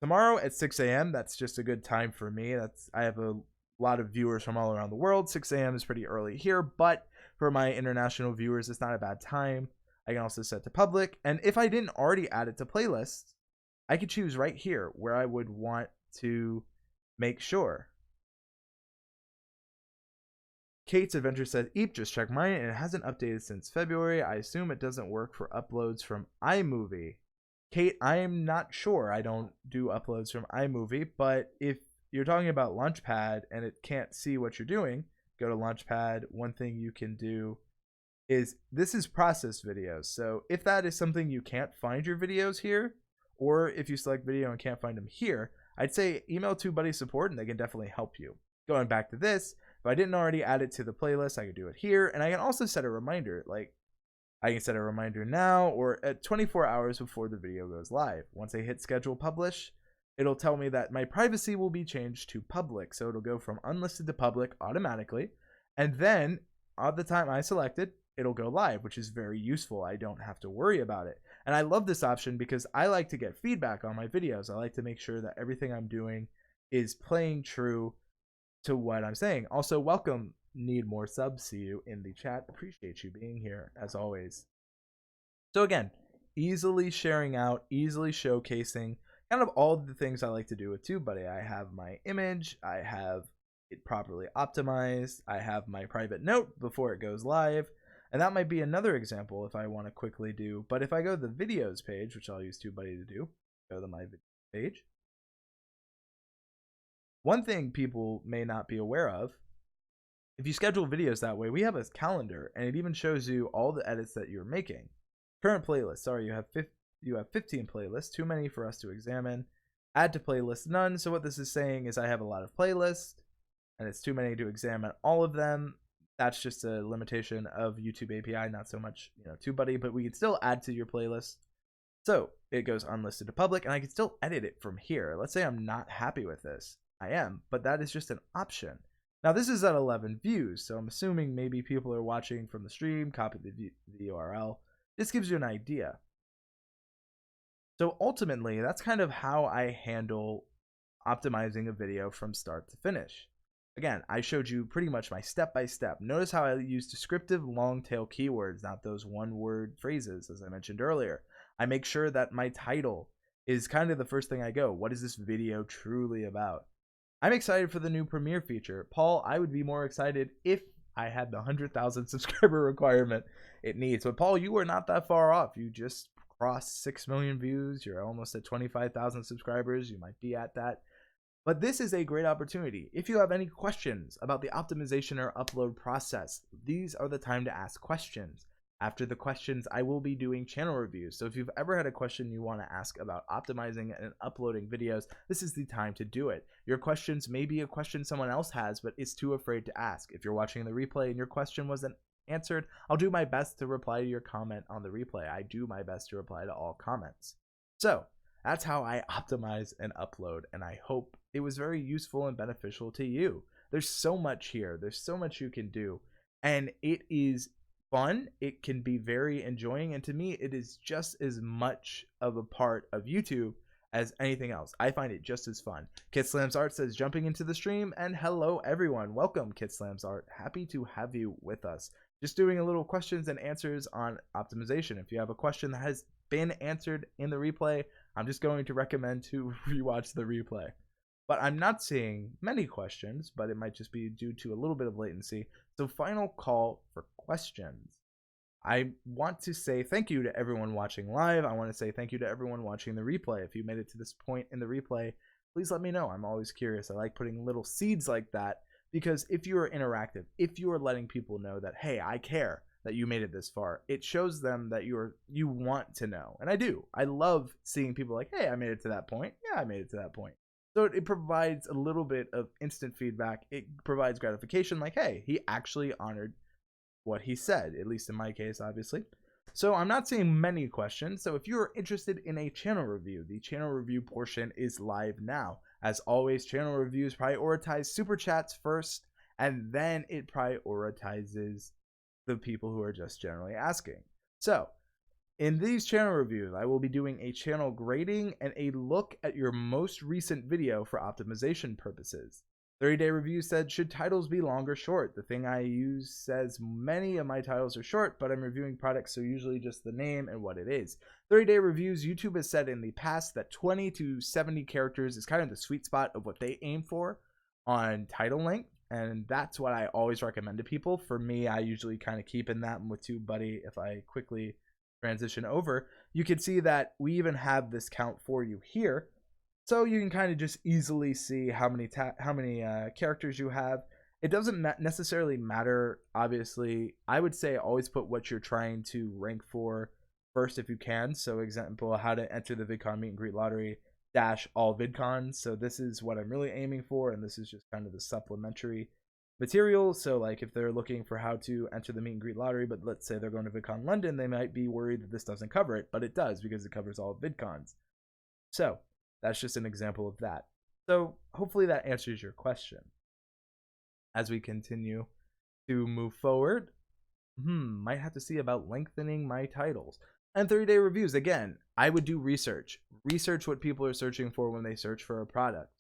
at 6 a.m. That's just a good time for me. I have a lot of viewers from all around the world. 6 a.m. is pretty early here, but for my international viewers, it's not a bad time. I can also set to public, and if I didn't already add it to playlists, I could choose right here where I would want to make sure. Kate's Adventure says, Eep, just checked mine and it hasn't updated since February. I assume it doesn't work for uploads from iMovie. Kate, I am not sure. I don't do uploads from iMovie, but if you're talking about Launchpad and it can't see what you're doing, go to Launchpad. One thing you can do is, this is process videos. So if that is something you can't find your videos here, or if you select video and can't find them here, I'd say email TubeBuddy support and they can definitely help you. Going back to this, if I didn't already add it to the playlist, I could do it here. And I can also set a reminder. Like, I can set a reminder now or at 24 hours before the video goes live. Once I hit schedule publish, it'll tell me that my privacy will be changed to public. So it'll go from unlisted to public automatically. And then at the time I selected, it'll go live, which is very useful. I don't have to worry about it. And I love this option because I like to get feedback on my videos. I like to make sure that everything I'm doing is playing true to what I'm saying. Also, welcome, Need More Subs. See you in the chat. Appreciate you being here as always. So again, easily sharing out, easily showcasing kind of all the things I like to do with TubeBuddy. I have my image, I have it properly optimized, I have my private note before it goes live. And that might be another example if I want to quickly do. But if I go to the videos page, which I'll use TubeBuddy to do, go to my video page. One thing people may not be aware of, if you schedule videos that way, we have a calendar, and it even shows you all the edits that you're making. Current playlist, sorry, you have 15 playlists, too many for us to examine. Add to playlist, none. So what this is saying is I have a lot of playlists, and it's too many to examine all of them. That's just a limitation of YouTube API, not so much, TubeBuddy, but we can still add to your playlist. So it goes unlisted to public, and I can still edit it from here. Let's say I'm not happy with this. I am, but that is just an option. Now this is at 11 views, so I'm assuming maybe people are watching from the stream, copy the URL. This gives you an idea. So ultimately, that's kind of how I handle optimizing a video from start to finish. Again, I showed you pretty much my step-by-step. Notice how I use descriptive long-tail keywords, not those one-word phrases, as I mentioned earlier. I make sure that my title is kind of the first thing I go. What is this video truly about? I'm excited for the new Premiere feature. Paul, I would be more excited if I had the 100,000 subscriber requirement it needs. But Paul, you are not that far off. You just crossed 6 million views. You're almost at 25,000 subscribers. You might be at that. But this is a great opportunity. If you have any questions about the optimization or upload process, these are the time to ask questions. After the questions, I will be doing channel reviews. So if you've ever had a question you want to ask about optimizing and uploading videos, this is the time to do it. Your questions may be a question someone else has, but is too afraid to ask. If you're watching the replay and your question wasn't answered, I'll do my best to reply to your comment on the replay. I do my best to reply to all comments. So that's how I optimize and upload, and I hope it was very useful and beneficial to you. There's so much here. There's so much you can do, and it is fun. It can be very enjoying, and to me it is just as much of a part of YouTube as anything else. I find it just as fun. Kit Slams Art says, jumping into the stream, and hello everyone. Welcome, Kit Slams Art. Happy to have you with us. Just doing a little questions and answers on optimization. If you have a question that has been answered in the replay, I'm just going to recommend to rewatch the replay. But I'm not seeing many questions, but it might just be due to a little bit of latency. So final call for questions. I want to say thank you to everyone watching live. I want to say thank you to everyone watching the replay. If you made it to this point in the replay, please let me know. I'm always curious. I like putting little seeds like that, because if you are interactive, if you are letting people know that, hey, I care that you made it this far, it shows them that you want to know. And I do. I love seeing people like, hey, I made it to that point. Yeah, I made it to that point. So it provides a little bit of instant feedback. It provides gratification, like, hey, he actually honored what he said, at least in my case, obviously. So I'm not seeing many questions. So if you're interested in a channel review, the channel review portion is live now. As always, channel reviews prioritize super chats first, and then it prioritizes the people who are just generally asking. So in these channel reviews, I will be doing a channel grading and a look at your most recent video for optimization purposes. 30-day review said, should titles be long or short? The thing I use says many of my titles are short, but I'm reviewing products, so usually just the name and what it is. 30-day reviews, YouTube has said in the past that 20 to 70 characters is kind of the sweet spot of what they aim for on title length, and that's what I always recommend to people. For me, I usually kind of keep in that with TubeBuddy. If I quickly transition over, you can see that we even have this count for you here, so you can kind of just easily see how many characters you have. It doesn't necessarily matter, obviously. I would say always put what you're trying to rank for first if you can. So example, how to enter the VidCon meet and greet lottery dash all VidCons. So this is what I'm really aiming for, and this is just kind of the supplementary material. So like if they're looking for how to enter the meet and greet lottery, but let's say they're going to VidCon London, they might be worried that this doesn't cover it, but it does, because it covers all VidCons. So that's just an example of that. So hopefully that answers your question. As we continue to move forward, might have to see about lengthening my titles. And 30-day reviews, again, I would do research what people are searching for when they search for a product.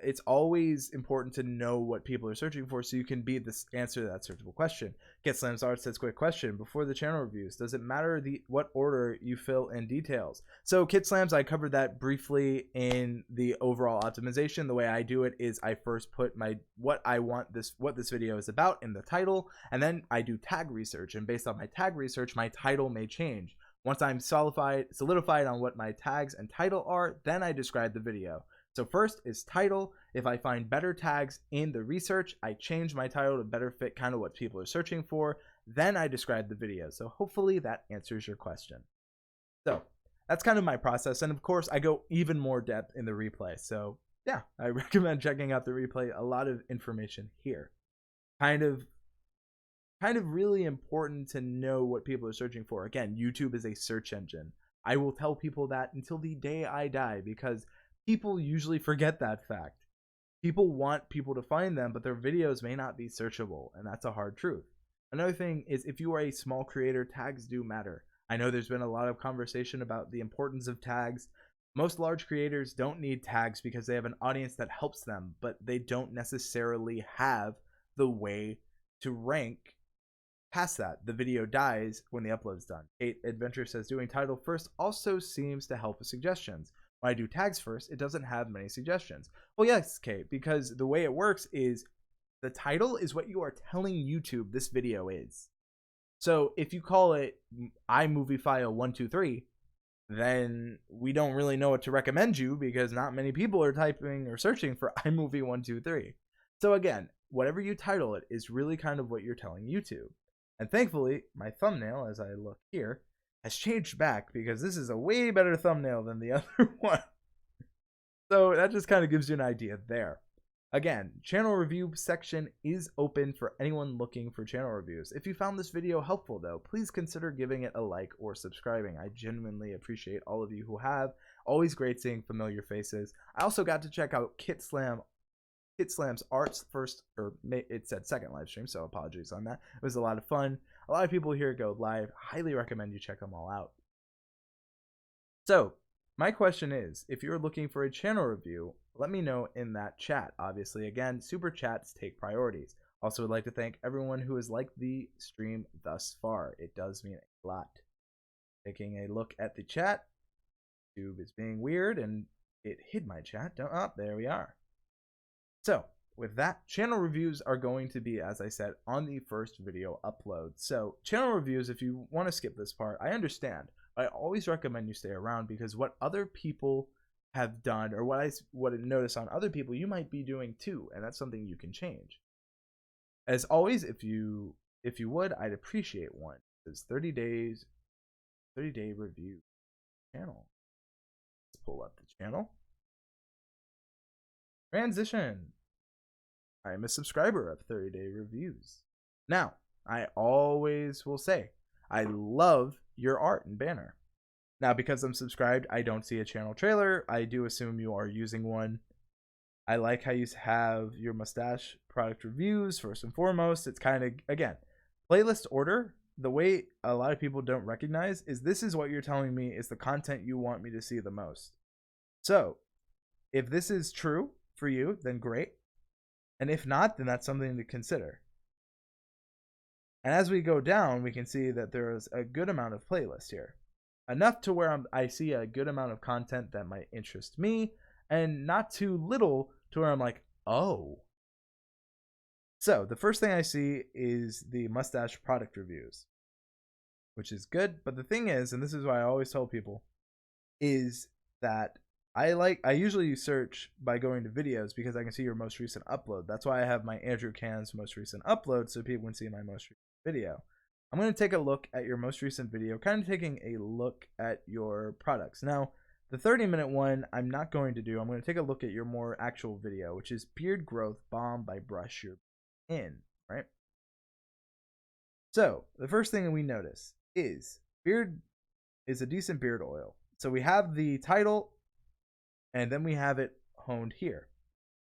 It's always important to know what people are searching for, so you can be the answer to that searchable question. Get Slams Art says, quick question before the channel reviews, does it matter what order you fill in details? So Kit Slams, I covered that briefly in the overall optimization. The way I do it is I first put what this video is about in the title, and then I do tag research, and based on my tag research, my title may change. Once I'm solidified on what my tags and title are, then I describe the video. So first is title. If I find better tags in the research, I change my title to better fit kind of what people are searching for. Then I describe the video. So hopefully that answers your question. So that's kind of my process. And of course, I go even more depth in the replay. So yeah, I recommend checking out the replay. A lot of information here. Kind of really important to know what people are searching for. Again, YouTube is a search engine. I will tell people that until the day I die, because people usually forget that fact. People want people to find them, but their videos may not be searchable, and that's a hard truth. Another thing is, if you are a small creator, tags do matter. I know there's been a lot of conversation about the importance of tags. Most large creators don't need tags because they have an audience that helps them, but they don't necessarily have the way to rank past that. The video dies when the upload's done. Kate Adventure says, doing title first also seems to help with suggestions. When I do tags first, it doesn't have many suggestions. Well, yes, Kate, because the way it works is the title is what you are telling YouTube this video is. So if you call it iMovie File 123, then we don't really know what to recommend you, because not many people are typing or searching for iMovie 123. So again, whatever you title it is really kind of what you're telling YouTube. And thankfully, my thumbnail, as I look here, has changed back, because this is a way better thumbnail than the other one. So that just kind of gives you an idea there. Again, channel review section is open for anyone looking for channel reviews. If you found this video helpful though, please consider giving it a like or subscribing. I genuinely appreciate all of you who have. Always great seeing familiar faces. I also got to check out Kit Kit Slam's Arts first, or it said second live stream, so apologies on that. It was a lot of fun. A lot of people here go live. Highly recommend you check them all out. So my question is, if you're looking for a channel review, let me know in that chat. Obviously, again, super chats take priorities. Also would like to thank everyone who has liked the stream thus far. It does mean a lot. Taking a look at the chat. YouTube is being weird and it hid my chat. Oh, there we are. So with that, channel reviews are going to be, as I said, on the first video upload. So channel reviews, if you want to skip this part, I understand. I always recommend you stay around, because what other people have done, or what I notice on other people, you might be doing too, and that's something you can change. As always, if you would, I'd appreciate one. It's 30-day review channel. Let's pull up the channel. Transition. I am a subscriber of 30-day reviews. Now, I always will say, I love your art and banner. Now, because I'm subscribed, I don't see a channel trailer. I do assume you are using one. I like how you have your mustache product reviews first and foremost. It's kind of, again, playlist order. The way a lot of people don't recognize is this is what you're telling me is the content you want me to see the most. So if this is true for you, then great. And if not, then that's something to consider. And as we go down, we can see that there is a good amount of playlist here. Enough to where I see a good amount of content that might interest me, and not too little to where I'm like, oh. So the first thing I see is the mustache product reviews, which is good. But the thing is, and this is why I always tell people, is that I usually search by going to videos, because I can see your most recent upload. That's why I have my Andrew Can's most recent upload, so people can see my most recent video. I'm going to take a look at your most recent video, kind of taking a look at your products. Now, the 30-minute one I'm not going to do. I'm going to take a look at your more actual video, which is Beard Growth Balm by Brush Your In, right? So the first thing that we notice is beard is a decent beard oil. So we have the title, and then we have it honed here.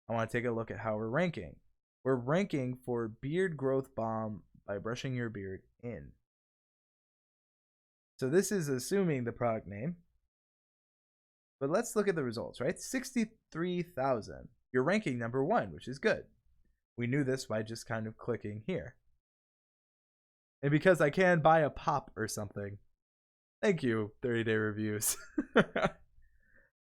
I want to take a look at how we're ranking. We're ranking for Beard Growth Balm by Brushing Your Beard In. So this is assuming the product name. But let's look at the results, right? 63,000. You're ranking number 1, which is good. We knew this by just kind of clicking here. And because I can buy a pop or something. Thank you, 30-day reviews.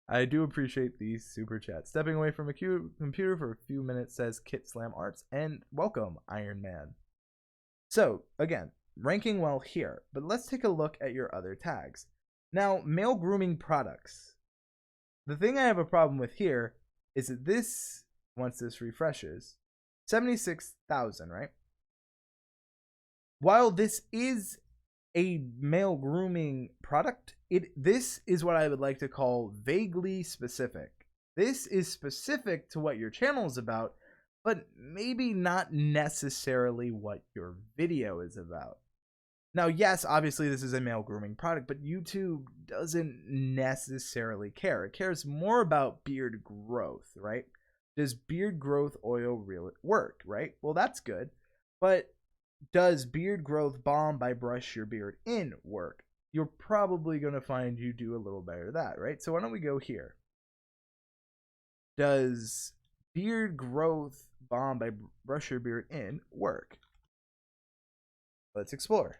I do appreciate these super chats. Stepping away from a computer for a few minutes, says Kit Slam Arts, and welcome, Iron Man. So again, ranking well here, but let's take a look at your other tags. Now, male grooming products. The thing I have a problem with here is that this, once this refreshes, 76,000, right? While this is a male grooming product, this is what I would like to call vaguely specific. This is specific to what your channel is about, but maybe not necessarily what your video is about. Now, yes, obviously this is a male grooming product, but YouTube doesn't necessarily care. It cares more about beard growth, right? Does beard growth oil really work, right? Well, that's good, but does Beard Growth Balm by Brush Your Beard In work? You're probably going to find you do a little better at that, right? So why don't we go here? Does Beard Growth Balm by Brush Your Beard In work? Let's explore.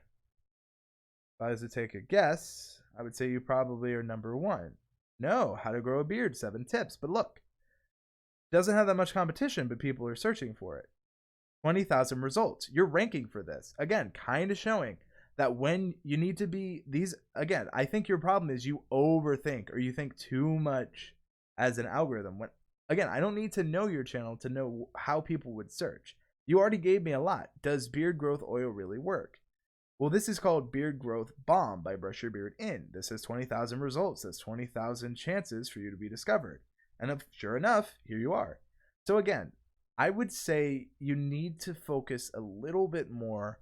If I was to take a guess, I would say you probably are number 1. No, How to Grow a Beard, 7 tips. But look, doesn't have that much competition, but people are searching for it. 20,000 results. You're ranking for this. Again, kind of showing that when you need to be these, again, I think your problem is you overthink or you think too much as an algorithm. When, again, I don't need to know your channel to know how people would search. You already gave me a lot. Does beard growth oil really work? Well, this is called Beard Growth Balm by Brush Your Beard In. This has 20,000 results. That's 20,000 chances for you to be discovered. And sure enough, here you are. So again, I would say you need to focus a little bit more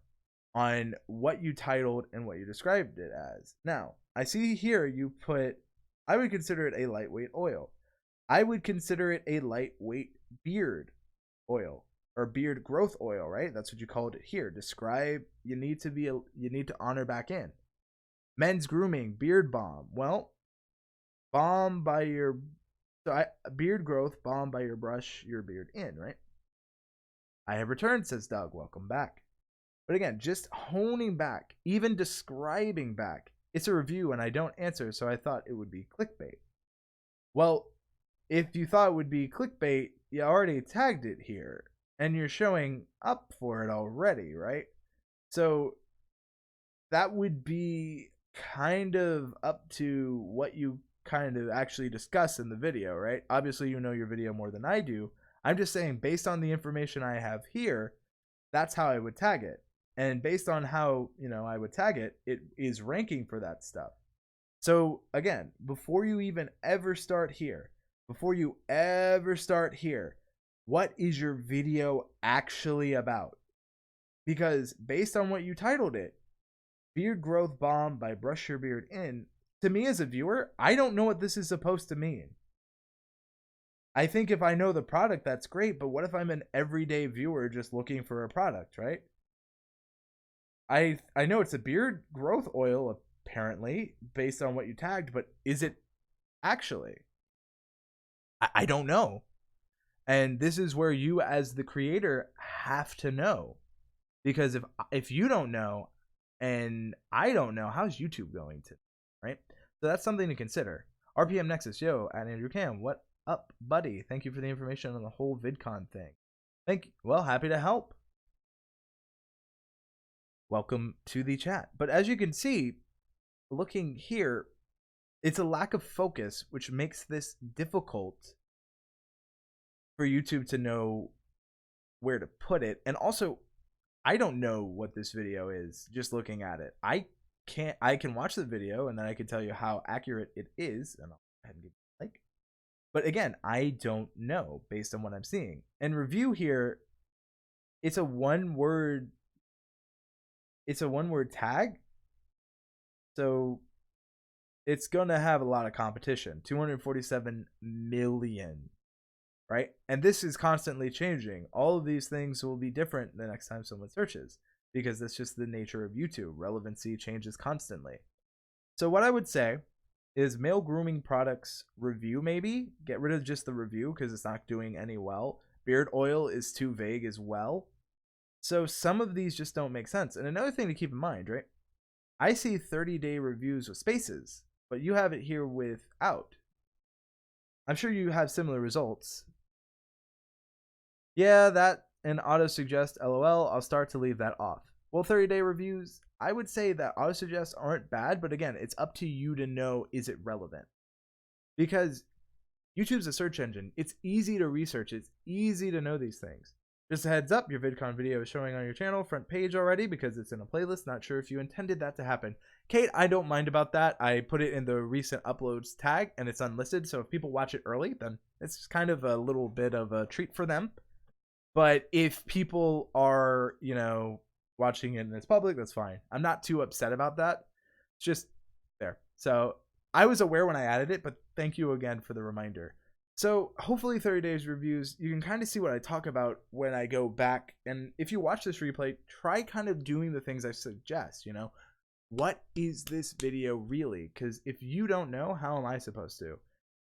on what you titled and what you described it as. Now, I see here you put, I would consider it a lightweight oil. I would consider it a lightweight beard oil or beard growth oil, right? That's what you called it here. Describe, you need to honor back in. Men's grooming, beard balm. Well, balm by your beard growth, balm by your brush your beard in, right? I have returned, says Doug. Welcome back. But again, just honing back, even describing back. It's a review and I don't answer, so I thought it would be clickbait. Well, if you thought it would be clickbait, you already tagged it here and you're showing up for it already, right? So that would be kind of up to what you kind of actually discuss in the video, right? Obviously, you know your video more than I do. I'm just saying, based on the information I have here, that's how I would tag it. And based on how, I would tag it, it is ranking for that stuff. So again, before you even ever start here, what is your video actually about? Because based on what you titled it, Beard Growth Balm by Brush Your Beard In, to me as a viewer, I don't know what this is supposed to mean. I think if I know the product, that's great, but what if I'm an everyday viewer just looking for a product, right? I know it's a beard growth oil, apparently, based on what you tagged, but is it actually? I don't know. And this is where you as the creator have to know. Because if you don't know and I don't know, how's YouTube going to, right? So that's something to consider. RPM Nexus, yo, at Andrew Cam, what up, buddy? Thank you for the information on the whole VidCon thing. Well, happy to help. Welcome to the chat. But as you can see, looking here, it's a lack of focus, which makes this difficult for YouTube to know where to put it. And also, I don't know what this video is just looking at it. I can watch the video and then I can tell you how accurate it is, and I'll go ahead and give it a like. But again, I don't know based on what I'm seeing. And review here, it's a one-word tag. So it's going to have a lot of competition. 247 million, right? And this is constantly changing. All of these things will be different the next time someone searches, because that's just the nature of YouTube. Relevancy changes constantly. So what I would say is male grooming products review, maybe. Get rid of just the review because it's not doing any well. Beard oil is too vague as well. So some of these just don't make sense. And another thing to keep in mind, right? I see 30-day reviews with spaces, but you have it here without. I'm sure you have similar results. Yeah, that and auto-suggest, LOL, I'll start to leave that off. Well, 30-day reviews, I would say that auto-suggests aren't bad, but again, it's up to you to know, is it relevant? Because YouTube's a search engine. It's easy to research. It's easy to know these things. Just a heads up, your VidCon video is showing on your channel front page already because it's in a playlist. Not sure if you intended that to happen. Kate, I don't mind about that. I put it in the recent uploads tag and it's unlisted. So if people watch it early, then it's kind of a little bit of a treat for them. But if people are, watching it and it's public, that's fine. I'm not too upset about that. It's just there. So I was aware when I added it, but thank you again for the reminder. So hopefully 30 days reviews, you can kind of see what I talk about when I go back. And if you watch this replay, try kind of doing the things I suggest, What is this video really? Because if you don't know, how am I supposed to?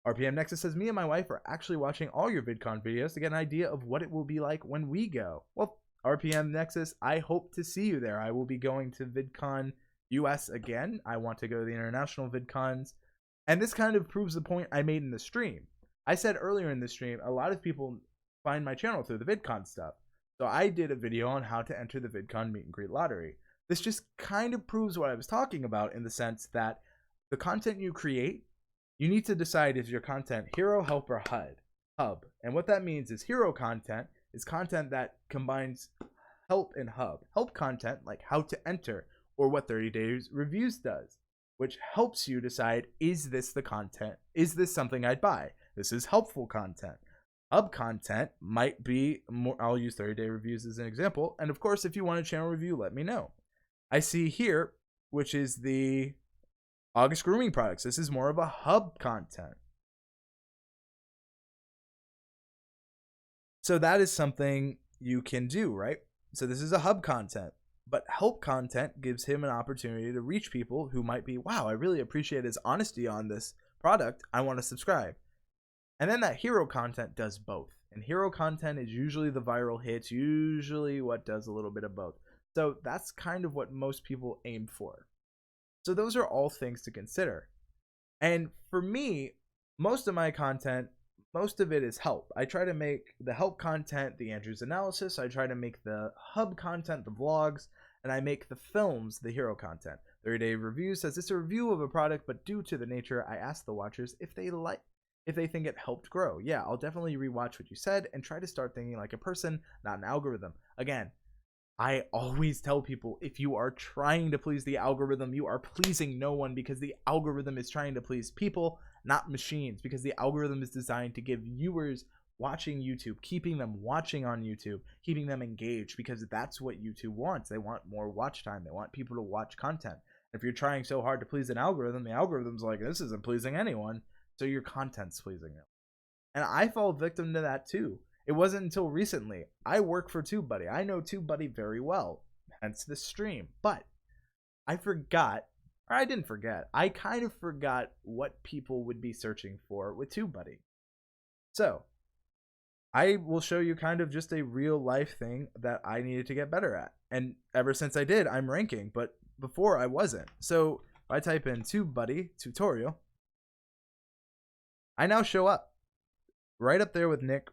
RPM Nexus says, me and my wife are actually watching all your VidCon videos to get an idea of what it will be like when we go. Well, RPM Nexus, I hope to see you there. I will be going to VidCon US again. I want to go to the international VidCons. And this kind of proves the point I made in the stream. I said earlier in the stream, a lot of people find my channel through the VidCon stuff. So I did a video on how to enter the VidCon meet and greet lottery. This just kind of proves what I was talking about in the sense that the content you create, you need to decide if your content hero, help, or hub. And what that means is hero content is content that combines help and hub. Help content, like how to enter or what 30 days reviews does, which helps you decide, is this the content? Is this something I'd buy? This is helpful content. Hub content might be more, I'll use 30-day reviews as an example. And of course, if you want a channel review, let me know. I see here, which is the August grooming products. This is more of a hub content. So that is something you can do, right? So this is a hub content, but help content gives him an opportunity to reach people who might be, wow, I really appreciate his honesty on this product. I want to subscribe. And then that hero content does both. And hero content is usually the viral hits, usually what does a little bit of both. So that's kind of what most people aim for. So those are all things to consider. And for me, most of my content, most of it is help. I try to make the help content the Andrew's analysis. I try to make the hub content the vlogs. And I make the films the hero content. 30-Day Review says it's a review of a product, but due to the nature, I ask the watchers if they think it helped grow. Yeah, I'll definitely rewatch what you said and try to start thinking like a person, not an algorithm. Again, I always tell people, if you are trying to please the algorithm, you are pleasing no one, because the algorithm is trying to please people, not machines, because the algorithm is designed to give viewers watching YouTube, keeping them watching on YouTube, keeping them engaged, because that's what YouTube wants. They want more watch time. They want people to watch content. If you're trying so hard to please an algorithm, the algorithm's like, this isn't pleasing anyone, so your content's pleasing them. And I fall victim to that too. It wasn't until recently. I work for TubeBuddy. I know TubeBuddy very well, hence this stream. But I forgot, or I didn't forget, I kind of forgot what people would be searching for with TubeBuddy. So I will show you kind of just a real life thing that I needed to get better at. And ever since I did, I'm ranking, but before I wasn't. So if I type in TubeBuddy tutorial, I now show up right up there with Nick,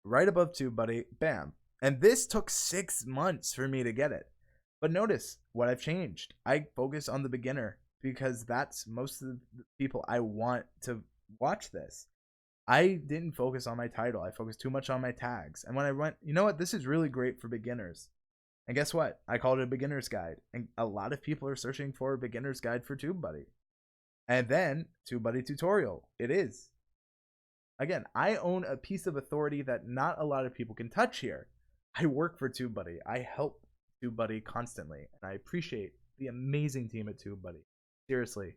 right above TubeBuddy, bam. And this took 6 months for me to get it. But notice what I've changed. I focus on the beginner because that's most of the people I want to watch this. I didn't focus on my title. I focused too much on my tags. And when I went, you know what? This is really great for beginners. And guess what? I called it a beginner's guide. And a lot of people are searching for a beginner's guide for TubeBuddy. And then TubeBuddy tutorial. It is. Again, I own a piece of authority that not a lot of people can touch here. I work for TubeBuddy. I help TubeBuddy constantly. And I appreciate the amazing team at TubeBuddy. Seriously.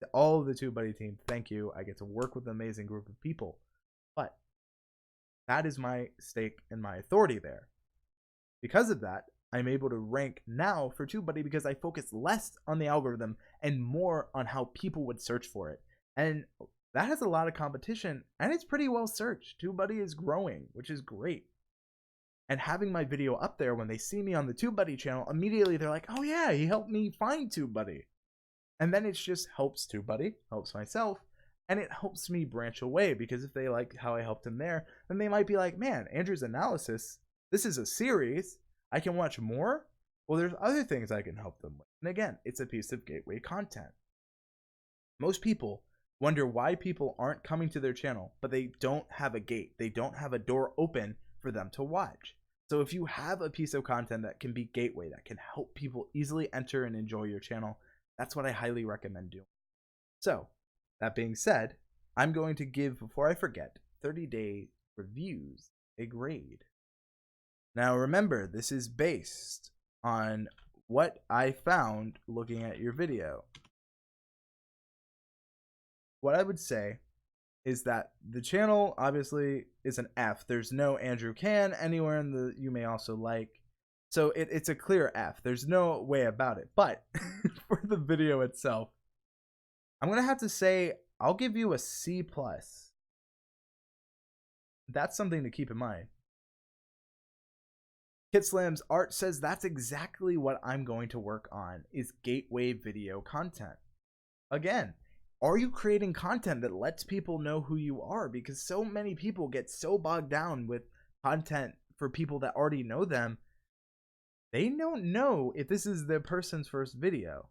To all of the TubeBuddy team, thank you. I get to work with an amazing group of people. But that is my stake and my authority there. Because of that, I'm able to rank now for TubeBuddy because I focus less on the algorithm and more on how people would search for it. And that has a lot of competition, and it's pretty well searched. TubeBuddy is growing, which is great. And having my video up there, when they see me on the TubeBuddy channel, immediately they're like, oh yeah, he helped me find TubeBuddy. And then it just helps TubeBuddy, helps myself, and it helps me branch away, because if they like how I helped him there, then they might be like, man, Andrew's analysis, this is a series, I can watch more? Well, there's other things I can help them with. And again, it's a piece of gateway content. Most people wonder why people aren't coming to their channel, but they don't have a gate. They don't have a door open for them to watch. So if you have a piece of content that can be gateway, that can help people easily enter and enjoy your channel, that's what I highly recommend doing. So, that being said, I'm going to give, before I forget, 30-day reviews a grade. Now remember, this is based on what I found looking at your video. What I would say is that the channel obviously is an F. There's no Andrew Can anywhere in the You May Also Like. So it's a clear F. There's no way about it. But for the video itself, I'm going to have to say I'll give you a C+. That's something to keep in mind. Kid Slam's Art says that's exactly what I'm going to work on, is gateway video content. Again, are you creating content that lets people know who you are? Because so many people get so bogged down with content for people that already know them, they don't know if this is the person's first video.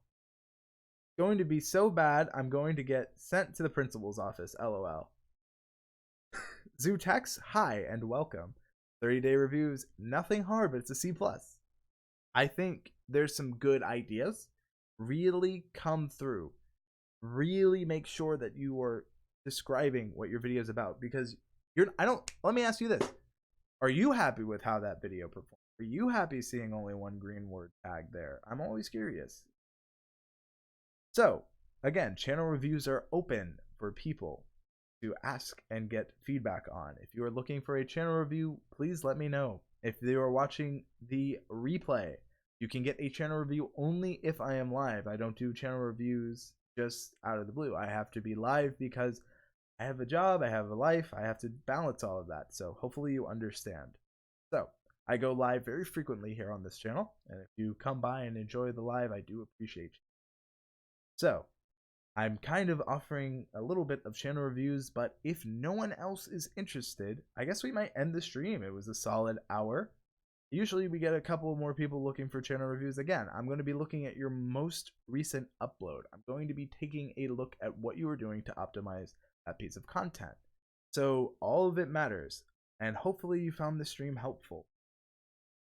It's going to be so bad, I'm going to get sent to the principal's office, LOL. Zootex, hi and welcome. 30-day reviews, nothing hard, but it's a C+. I think there's some good ideas. Really come through. Really make sure that you are describing what your video is about, because let me ask you this. Are you happy with how that video performed? Are you happy seeing only one green word tag there? I'm always curious. So, again, channel reviews are open for people. to ask and get feedback on. If you are looking for a channel review, please let me know. If you are watching the replay, you can get a channel review only if I am live. I don't do channel reviews just out of the blue. I have to be live because I have a job, I have a life, I have to balance all of that. So hopefully you understand. So I go live very frequently here on this channel, and if you come by and enjoy the live, I do appreciate you. So I'm kind of offering a little bit of channel reviews, but if no one else is interested, I guess we might end the stream. It was a solid hour. Usually we get a couple more people looking for channel reviews. Again, I'm going to be looking at your most recent upload. I'm going to be taking a look at what you are doing to optimize that piece of content. So all of it matters, and hopefully you found this stream helpful.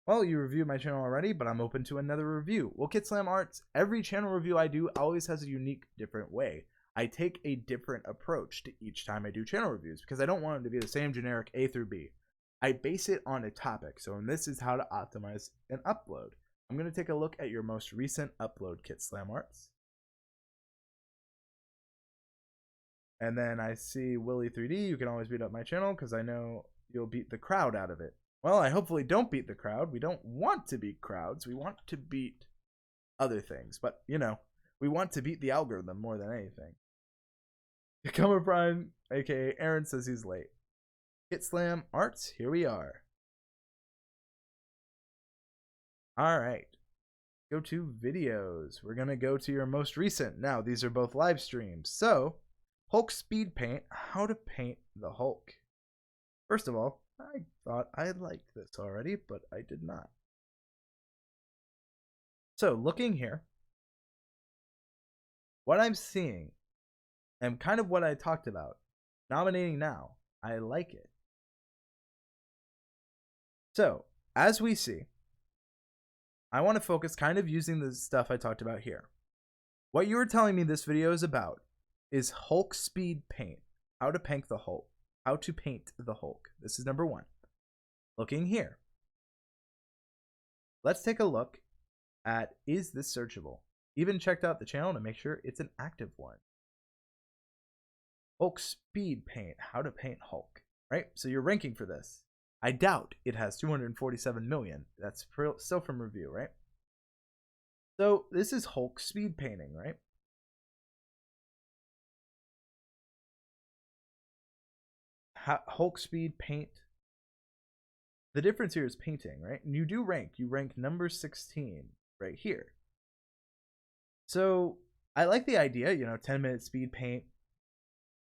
Well, you reviewed my channel already, but I'm open to another review. Well, KitSlam Arts, every channel review I do always has a unique, different way. I take a different approach to each time I do channel reviews because I don't want them to be the same generic A through B. I base it on a topic. So this is how to optimize an upload. I'm going to take a look at your most recent upload, KitSlam Arts. And then I see Willy3D. You can always beat up my channel because I know you'll beat the crowd out of it. Well, I hopefully don't beat the crowd. We don't want to beat crowds. We want to beat other things. But, you know, we want to beat the algorithm more than anything. Comer Prime, aka Aaron, says he's late. KitSlam Arts, here we are. Alright. Go to videos. We're going to go to your most recent. Now, these are both live streams. So, Hulk Speed Paint, how to paint the Hulk. First of all, I thought I liked this already, but I did not. So, looking here, what I'm seeing, and kind of what I talked about, nominating now, I like it. So, as we see, I want to focus kind of using the stuff I talked about here. What you were telling me this video is about is Hulk Speed Paint, how to paint the Hulk. How to paint the Hulk. This is number 1. Looking here. Let's take a look at, is this searchable? Even checked out the channel to make sure it's an active one. Hulk Speed Paint, how to paint Hulk. Right? So you're ranking for this. I doubt it has 247 million. That's still from review, right? So this is Hulk Speed Painting, right? Hulk Speed Paint. The difference here is painting, right? And you do rank. You rank number 16 right here. So I like the idea, you know, 10-minute speed paint.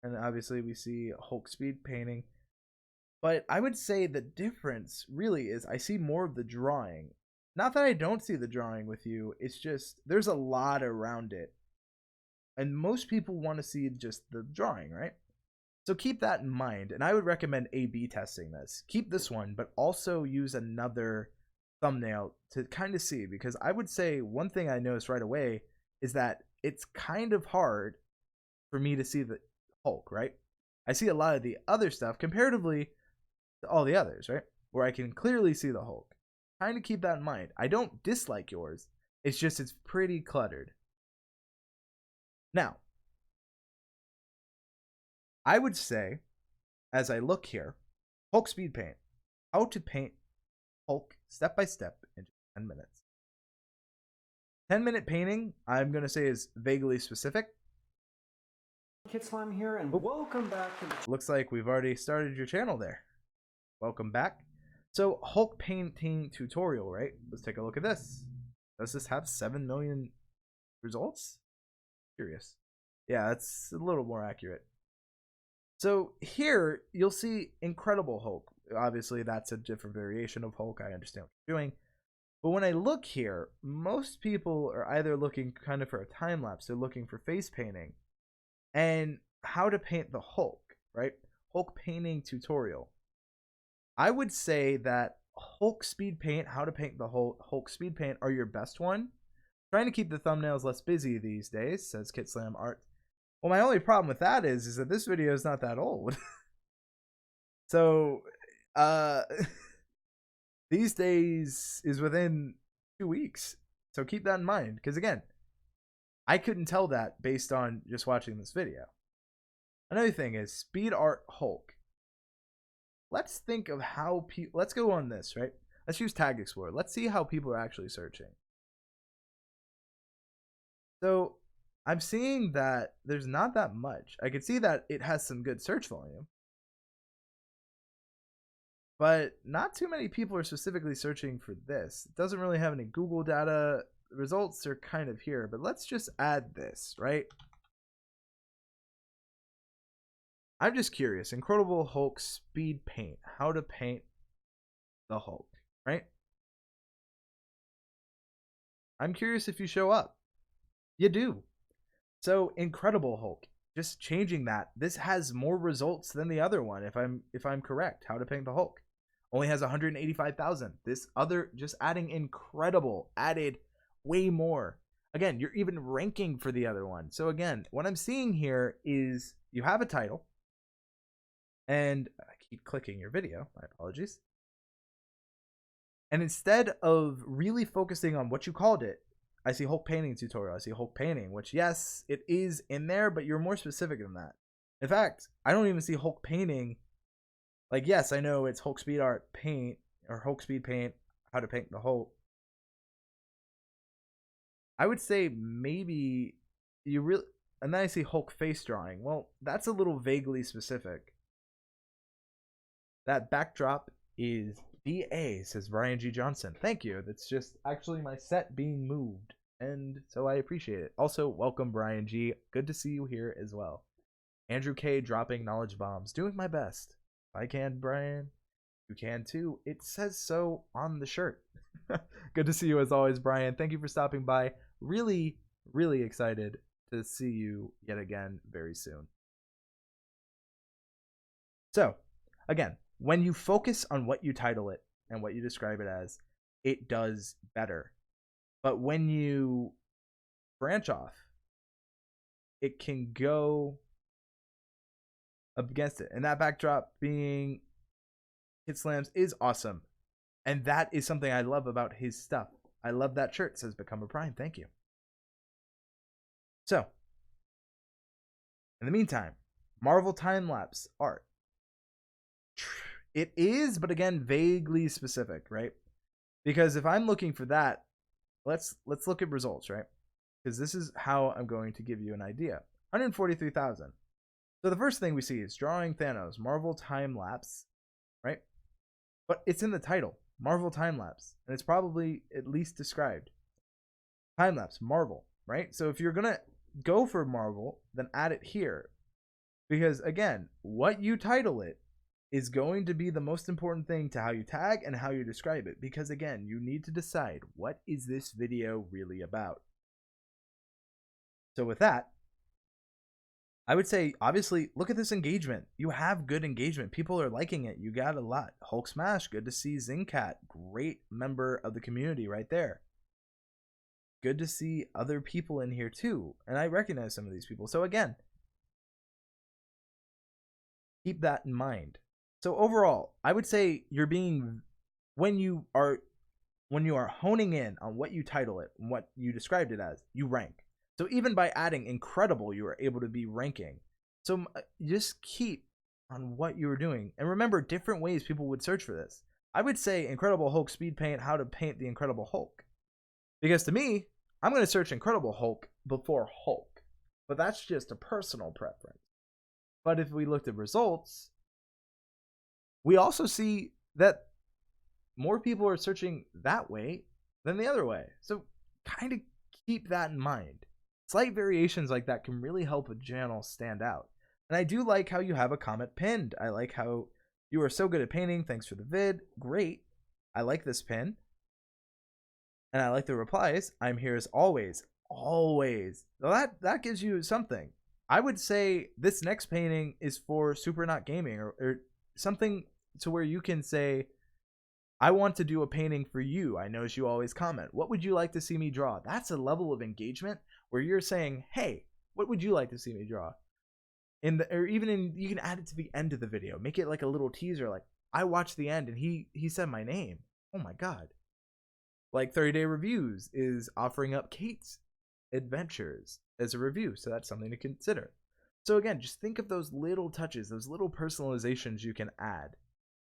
And obviously we see Hulk Speed Painting. But I would say the difference really is I see more of the drawing. Not that I don't see the drawing with you. It's just there's a lot around it. And most people want to see just the drawing, right? So keep that in mind, and I would recommend A/B testing this. Keep this one, but also use another thumbnail to kind of see, because I would say one thing I noticed right away is that it's kind of hard for me to see the Hulk, right? I see a lot of the other stuff comparatively to all the others, right? Where I can clearly see the Hulk. Kind of keep that in mind. I don't dislike yours. It's just it's pretty cluttered. Now, I would say, as I look here, Hulk Speed Paint, how to paint Hulk step by step in 10 minutes. 10-minute painting, I'm going to say, is vaguely specific.
KitSlam here, and welcome back to the...
Looks like we've already started your channel there. Welcome back. So, Hulk painting tutorial, right? Let's take a look at this. Does this have 7 million results? Curious. Yeah, that's a little more accurate. So here, you'll see Incredible Hulk. Obviously, that's a different variation of Hulk. I understand what you're doing. But when I look here, most people are either looking kind of for a time lapse. They're looking for face painting and how to paint the Hulk, right? Hulk painting tutorial. I would say that Hulk Speed Paint, how to paint the Hulk Speed Paint are your best one. Trying to keep the thumbnails less busy these days, says KitSlam Art. Well, my only problem with that is that this video is not that old. So, these days is within 2 weeks. So keep that in mind. Because again, I couldn't tell that based on just watching this video. Another thing is speed art Hulk. Let's think of how people. Let's go on this, right? Let's use Tag Explorer. Let's see how people are actually searching. So I'm seeing that there's not that much. I can see that it has some good search volume, but not too many people are specifically searching for this. It doesn't really have any Google data. The results are kind of here, but let's just add this, right? I'm just curious. Incredible Hulk speed paint. How to paint the Hulk, right? I'm curious if you show up. You do. So Incredible Hulk. Just changing that. This has more results than the other one, if I'm correct. How to paint the Hulk only has 185,000. This other, just adding Incredible, added way more. Again, you're even ranking for the other one. So again, what I'm seeing here is you have a title. And I keep clicking your video. My apologies. And instead of really focusing on what you called it, I see Hulk painting tutorial. I see Hulk painting, which yes, it is in there, but you're more specific than that. In fact, I don't even see Hulk painting. Like, yes, I know it's Hulk speed art paint or Hulk speed paint, how to paint the Hulk. I would say maybe you really, and then I see Hulk face drawing. Well, that's a little vaguely specific. That backdrop is DA, says Brian G. Johnson. Thank you. That's just actually my set being moved, and so I appreciate it. Also, welcome, Brian G. Good to see you here as well. Andrew K. dropping knowledge bombs. Doing my best. If I can, Brian, you can too. It says so on the shirt. Good to see you as always, Brian. Thank you for stopping by. Really, really excited to see you yet again very soon. So, again, when you focus on what you title it and what you describe it as, it does better. But when you branch off, it can go up against it. And that backdrop being Hit Slams is awesome. And that is something I love about his stuff. I love that shirt. It says Become a Prime. Thank you. So, in the meantime, Marvel time-lapse art. It is, but again, vaguely specific, right? Because if I'm looking for that, let's look at results, right? Because this is how I'm going to give you an idea. 143,000. So the first thing we see is drawing Thanos, Marvel time-lapse, right? But it's in the title, Marvel time-lapse, and it's probably at least described. Time-lapse, Marvel, right? So if you're going to go for Marvel, then add it here. Because again, what you title it is going to be the most important thing to how you tag and how you describe it. Because again, you need to decide, what is this video really about? So with that, I would say, obviously, look at this engagement. You have good engagement. People are liking it. You got a lot. Hulk Smash, good to see. Zingcat, great member of the community right there. Good to see other people in here too. And I recognize some of these people. So again, keep that in mind. So overall, I would say you're being, when you are honing in on what you title it and what you described it as, you rank. So even by adding Incredible, you are able to be ranking. So just keep on what you were doing. And remember, different ways people would search for this. I would say Incredible Hulk speed paint, how to paint the Incredible Hulk. Because to me, I'm going to search Incredible Hulk before Hulk. But that's just a personal preference. But if we looked at results, we also see that more people are searching that way than the other way. So kind of keep that in mind. Slight variations like that can really help a channel stand out. And I do like how you have a comment pinned. I like how you are so good at painting. Thanks for the vid. Great. I like this pin. And I like the replies. I'm here as always. Always. Well, that gives you something. I would say this next painting is for Super Not Gaming or something to where you can say, I want to do a painting for you. I notice you always comment. What would you like to see me draw? That's a level of engagement where you're saying, hey, what would you like to see me draw? You can add it to the end of the video. Make it like a little teaser, like, I watched the end and he said my name. Oh my God. Like 30 Day Reviews is offering up Kate's Adventures as a review. So that's something to consider. So again, just think of those little touches, those little personalizations you can add.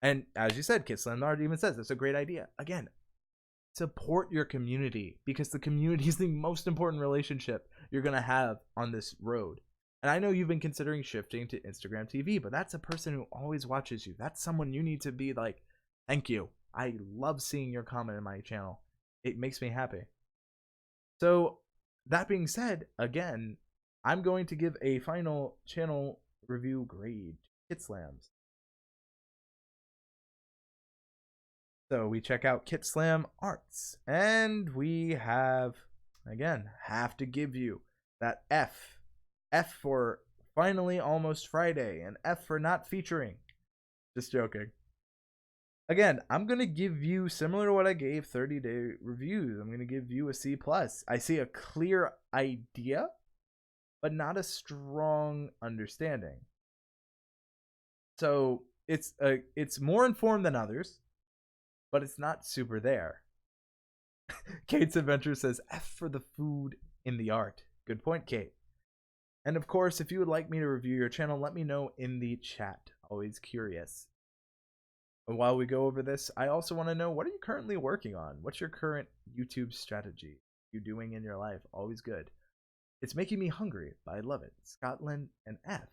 And as you said, KitSlamNard even says that's a great idea. Again, support your community, because the community is the most important relationship you're going to have on this road. And I know you've been considering shifting to Instagram TV, but that's a person who always watches you. That's someone you need to be like, thank you. I love seeing your comment in my channel. It makes me happy. So that being said, again, I'm going to give a final channel review grade to KitSlams. So we check out KitSlam Arts, and we have to give you that F for finally almost Friday, and F for not featuring. Just joking. Again, I'm gonna give you, similar to what I gave 30-day reviews, I'm gonna give you a C+. I see a clear idea, but not a strong understanding. So it's more informed than others, but it's not super there. Kate's Adventure says F for the food in the art. Good point, Kate. And of course, if you would like me to review your channel, let me know in the chat. Always curious. And while we go over this, I also want to know, what are you currently working on? What's your current YouTube strategy? What are you doing in your life? Always good. It's making me hungry, but I love it. Scotland and F.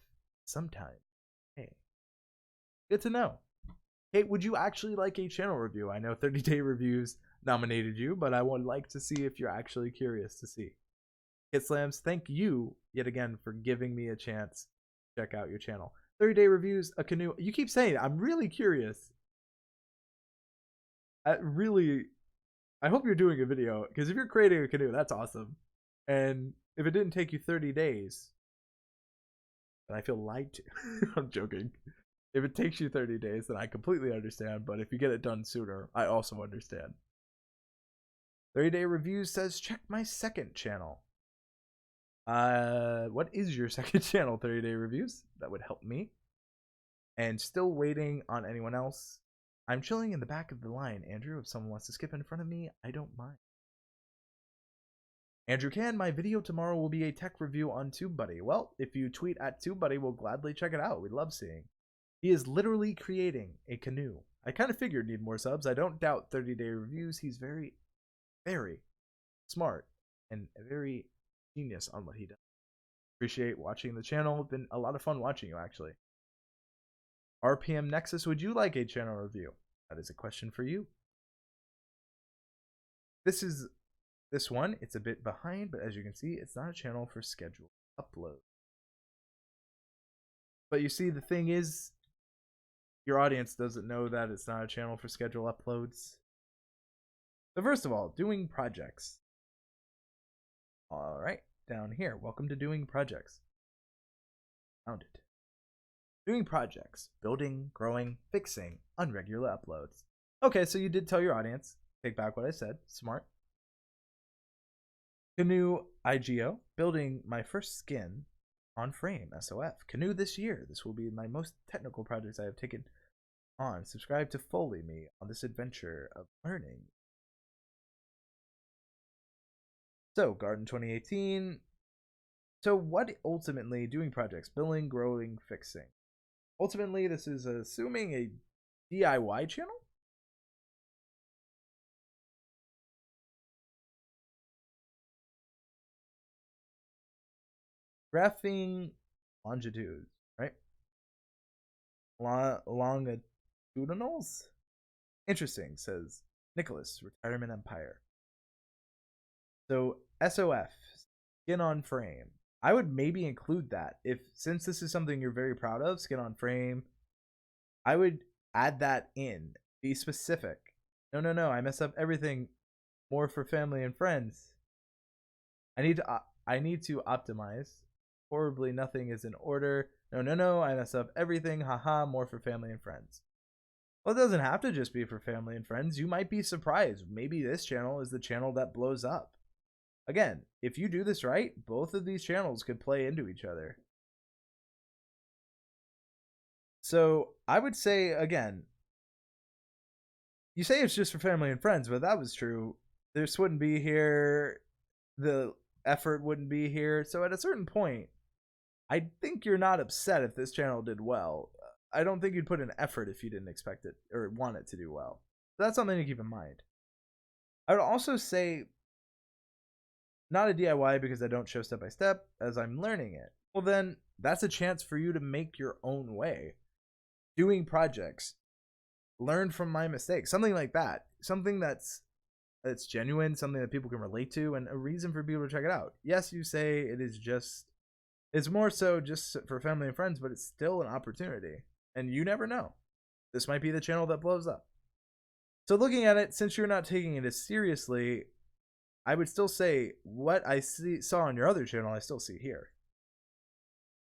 Sometime. Hey. Good to know. Hey, would you actually like a channel review? I know 30-day reviews nominated you, but I would like to see if you're actually curious to see. KitSlams, thank you yet again for giving me a chance to check out your channel. 30-day reviews, a canoe. You keep saying it. I'm really curious. I hope you're doing a video, because if you're creating a canoe, that's awesome. And if it didn't take you 30 days, then I feel lied to. I'm joking. If it takes you 30 days, then I completely understand. But if you get it done sooner, I also understand. 30-day reviews says, check my second channel. What is your second channel? 30-day reviews? That would help me. And still waiting on anyone else. I'm chilling in the back of the line, Andrew. If someone wants to skip in front of me, I don't mind. Andrew Can, my video tomorrow will be a tech review on TubeBuddy. Well, if you tweet at TubeBuddy, we'll gladly check it out. We'd love seeing. He is literally creating a canoe. I kind of figured need more subs. I don't doubt 30-day reviews. He's very, very smart and very genius on what he does. Appreciate watching the channel. It's been a lot of fun watching you, actually. RPM Nexus, would you like a channel review? That is a question for you. This one. It's a bit behind, but as you can see, it's not a channel for scheduled upload. But you see, the thing is, your audience doesn't know that it's not a channel for scheduled uploads. So first of all, doing projects. All right, down here. Welcome to doing projects. Found it. Doing projects. Building, growing, fixing, unregular uploads. Okay, so you did tell your audience. Take back what I said. Smart. Canoe IGO. Building my first skin on frame. SOF. Canoe this year. This will be my most technical projects I have taken on. Subscribe to Foley me on this adventure of learning. So, Garden 2018. So, what ultimately doing projects? Building, growing, fixing. Ultimately, this is assuming a DIY channel? Graphing longitudes, right? Longitudinals? Interesting, says Nicholas, Retirement Empire. So, SOF, skin on frame. I would maybe include that, since this is something you're very proud of, skin on frame. I would add that in. Be specific. No, I mess up everything. More for family and friends. I need to optimize. Horribly, nothing is in order. No, I mess up everything. Haha, more for family and friends. Well, it doesn't have to just be for family and friends. You might be surprised. Maybe this channel is the channel that blows up. Again, if you do this right, both of these channels could play into each other. So I would say, again, you say it's just for family and friends, but that was true. This wouldn't be here. The effort wouldn't be here. So at a certain point, I think you're not upset if this channel did well. I don't think you'd put an effort if you didn't expect it or want it to do well. So that's something to keep in mind. I would also say not a DIY because I don't show step by step as I'm learning it. Well, then that's a chance for you to make your own way. Doing projects, learn from my mistakes, something like that. Something that's genuine, something that people can relate to, and a reason for people to check it out. Yes, you say it's more so just for family and friends, but it's still an opportunity. And you never know. This might be the channel that blows up. So looking at it, since you're not taking it as seriously, I would still say what I saw on your other channel, I still see here.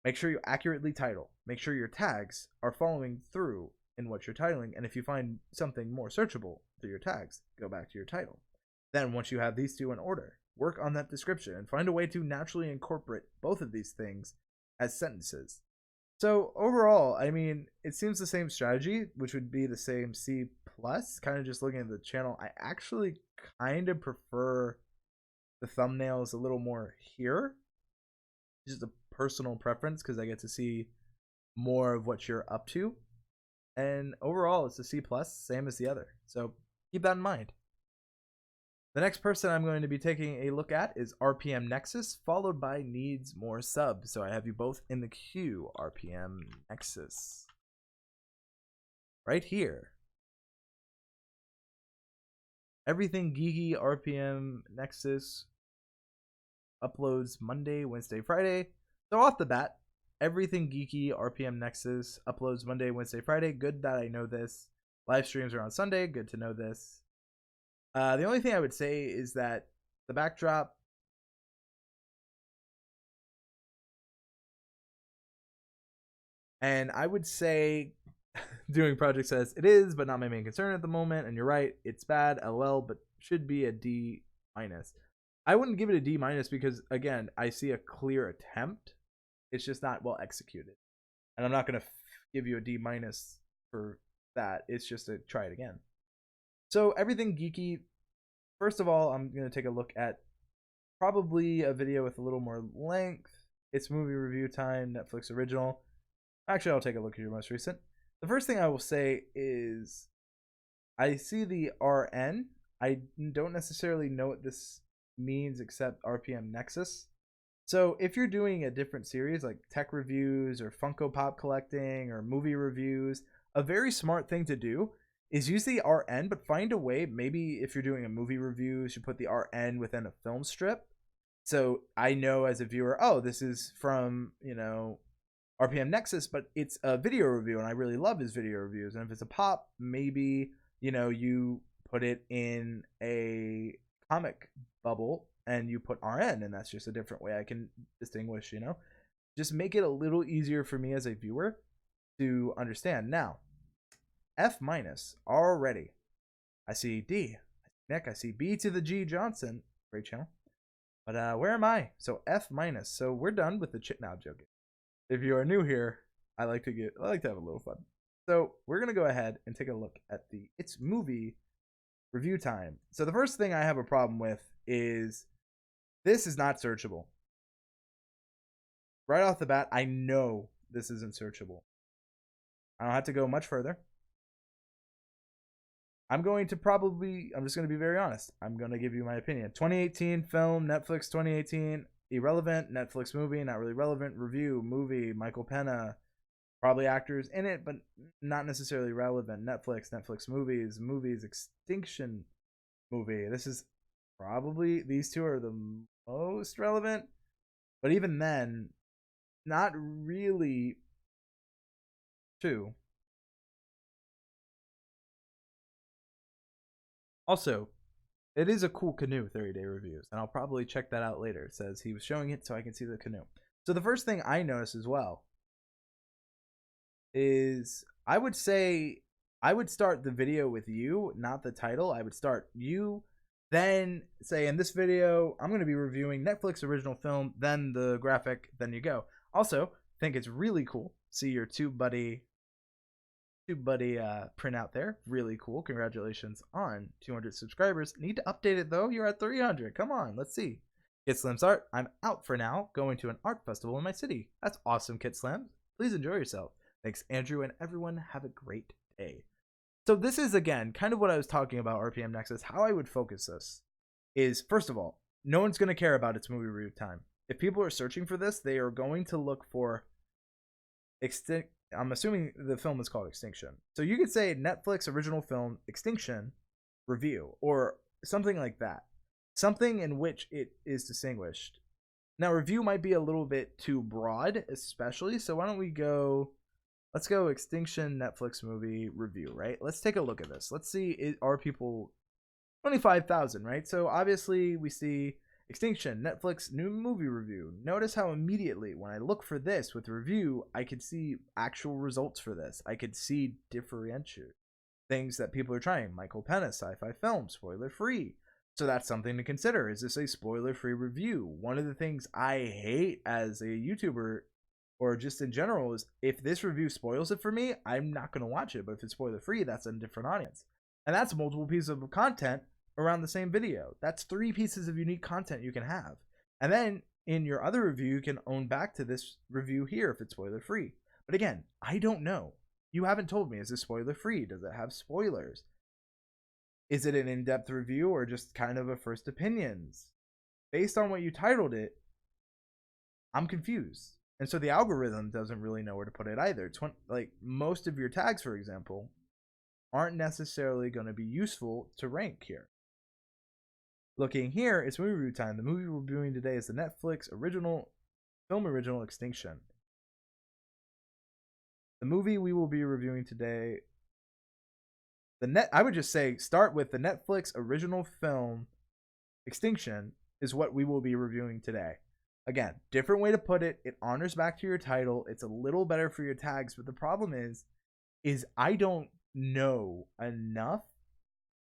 Make sure you accurately title. Make sure your tags are following through in what you're titling. And if you find something more searchable through your tags, go back to your title. Then once you have these two in order, work on that description and find a way to naturally incorporate both of these things as sentences. So overall, I mean, it seems the same strategy, which would be the same C+, kind of just looking at the channel. I actually kind of prefer the thumbnails a little more here. Just a personal preference because I get to see more of what you're up to. And overall, it's a C+, same as the other. So keep that in mind. The next person I'm going to be taking a look at is RPM Nexus, followed by Needs More Subs. So I have you both in the queue, RPM Nexus. Right here. Everything Geeky RPM Nexus uploads Monday, Wednesday, Friday. So off the bat, Everything Geeky RPM Nexus uploads Monday, Wednesday, Friday. Good that I know this. Live streams are on Sunday. Good to know this. The only thing I would say is that the backdrop and I would say doing projects as it is, but not my main concern at the moment. And you're right, it's bad, LOL, but should be a D-. I wouldn't give it a D- because again, I see a clear attempt. It's just not well executed. And I'm not going to give you a D- for that. It's just to try it again. So Everything Geeky, first of all, I'm going to take a look at probably a video with a little more length. It's movie review time, Netflix original. Actually, I'll take a look at your most recent. The first thing I will say is I see the RN. I don't necessarily know what this means except RPM Nexus. So if you're doing a different series like tech reviews or Funko Pop collecting or movie reviews, a very smart thing to do is use the RN, but find a way. Maybe if you're doing a movie review, you should put the RN within a film strip. So I know as a viewer, oh, this is from, RPM Nexus, but it's a video review and I really love his video reviews. And if it's a pop, maybe, you put it in a comic bubble and you put RN, and that's just a different way I can distinguish, just make it a little easier for me as a viewer to understand. Now, F- already. I see D, Nick, I see B to the G Johnson, great channel. But where am I? So F-. So we're done with the chit now joking. If you are new here, I like to have a little fun. So we're gonna go ahead and take a look at the It's Movie review time. So the first thing I have a problem with is this is not searchable. Right off the bat, I know this isn't searchable. I don't have to go much further. I'm just going to be very honest. I'm going to give you my opinion. 2018 film, Netflix 2018, irrelevant. Netflix movie, not really relevant. Review, movie, Michael Pena. Probably actors in it, but not necessarily relevant. Netflix movies, Extinction movie. This is probably, these two are the most relevant. But even then, not really two. Also, it is a cool canoe, 30-day reviews, and I'll probably check that out later. It says he was showing it so I can see the canoe. So the first thing I notice as well is I would say I would start the video with you, not the title. I would start you, then say in this video, I'm going to be reviewing Netflix original film, then the graphic, then you go. Also, think it's really cool. See your TubeBuddy print out there. Really cool. Congratulations on 200 subscribers. Need to update it though. You're at 300. Come on, let's see. Kit Slam's art. I'm out for now, going to an art festival in my city. That's awesome, Kit Slam. Please enjoy yourself. Thanks, Andrew, and everyone have a great day. So this is, again, kind of what I was talking about, RPM Nexus. How I would focus this is, first of all, no one's going to care about its movie review time. If people are searching for this, they are going to look for I'm assuming the film is called Extinction. So you could say Netflix original film Extinction review or something like that. Something in which it is distinguished. Now, review might be a little bit too broad, especially. So why don't we go... Let's go Extinction Netflix movie review, right? Let's take a look at this. Let's see, are people... 25,000, right? So obviously we see Extinction Netflix new movie review. Notice how immediately when I look for this with review, I could see actual results for this. I could see differentiate things that people are trying. Michael Penna, sci-fi film, spoiler free. So that's something to consider. Is this a spoiler free review? One of the things I hate as a YouTuber or just in general is if this review spoils it for me, I'm not going to watch it. But if it's spoiler free, that's a different audience. And that's multiple pieces of content around the same video. That's 3 pieces of unique content you can have. And then in your other review, you can own back to this review here if it's spoiler free. But again, I don't know. You haven't told me. Is this spoiler free? Does it have spoilers? Is it an in-depth review or just kind of a first opinions? Based on what you titled it, I'm confused. And so the algorithm doesn't really know where to put it either. Like most of your tags, for example, aren't necessarily going to be useful to rank here. Looking here, it's movie review time. The movie we're reviewing today is the Netflix original Extinction. The movie we will be reviewing today, I would just say start with the Netflix original film Extinction is what we will be reviewing today. Again, different way to put it. It honors back to your title. It's a little better for your tags, but the problem is I don't know enough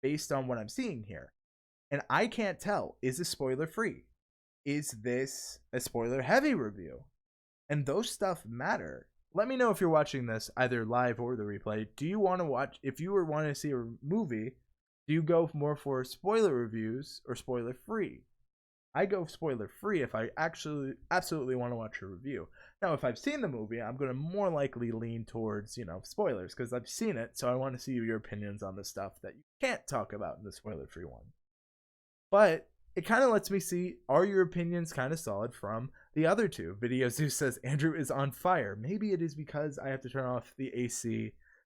based on what I'm seeing here. And I can't tell, is this spoiler free? Is this a spoiler heavy review? And those stuff matter. Let me know if you're watching this either live or the replay. Do you want to watch, if you were wanting to see a movie, do you go more for spoiler reviews or spoiler free? I go spoiler free if I actually absolutely want to watch a review. Now, if I've seen the movie, I'm going to more likely lean towards, spoilers because I've seen it. So I want to see your opinions on the stuff that you can't talk about in the spoiler free one. But it kind of lets me see, are your opinions kind of solid from the other two? Video Zeus says Andrew is on fire. Maybe it is because I have to turn off the AC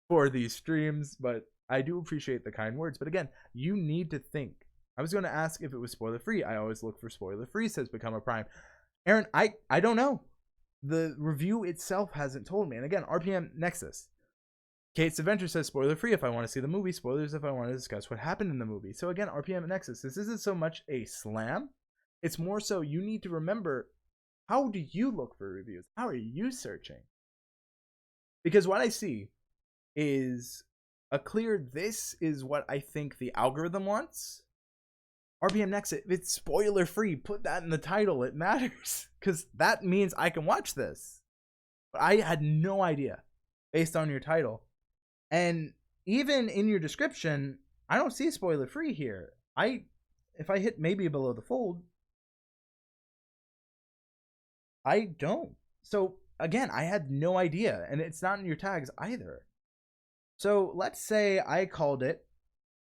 for these streams, but I do appreciate the kind words. But again, you need to think. I was going to ask if it was spoiler free. I always look for spoiler free, says Become a Prime. Aaron, I don't know. The review itself hasn't told me. And again, RPM Nexus. Kate's Adventure says spoiler free if I want to see the movie, spoilers if I want to discuss what happened in the movie. So again, RPM Nexus, this isn't so much a slam. It's more so you need to remember, how do you look for reviews? How are you searching? Because what I see is a clear, this is what I think the algorithm wants. RPM Nexus, if it's spoiler free, put that in the title. It matters because that means I can watch this. But I had no idea based on your title. And even in your description, I don't see spoiler free here. If I hit maybe below the fold, I don't. So again, I had no idea, and it's not in your tags either. So let's say I called it,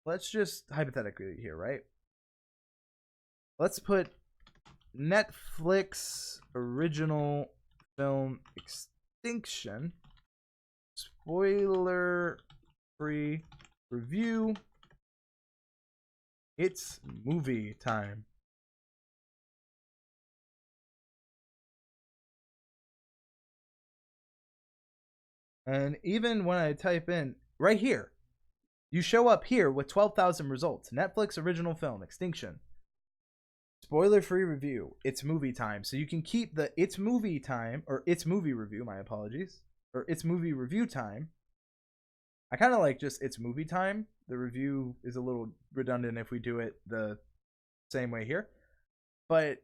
let's just hypothetically here, right? Let's put Netflix original film Extinction spoiler free review. It's movie time. And even when I type in right here, you show up here with 12,000 results. Netflix original film Extinction spoiler free review. It's movie time. So you can keep the it's movie time or it's movie review, my apologies, or it's movie review time. I kind of like just it's movie time. The review is a little redundant if we do it the same way here. But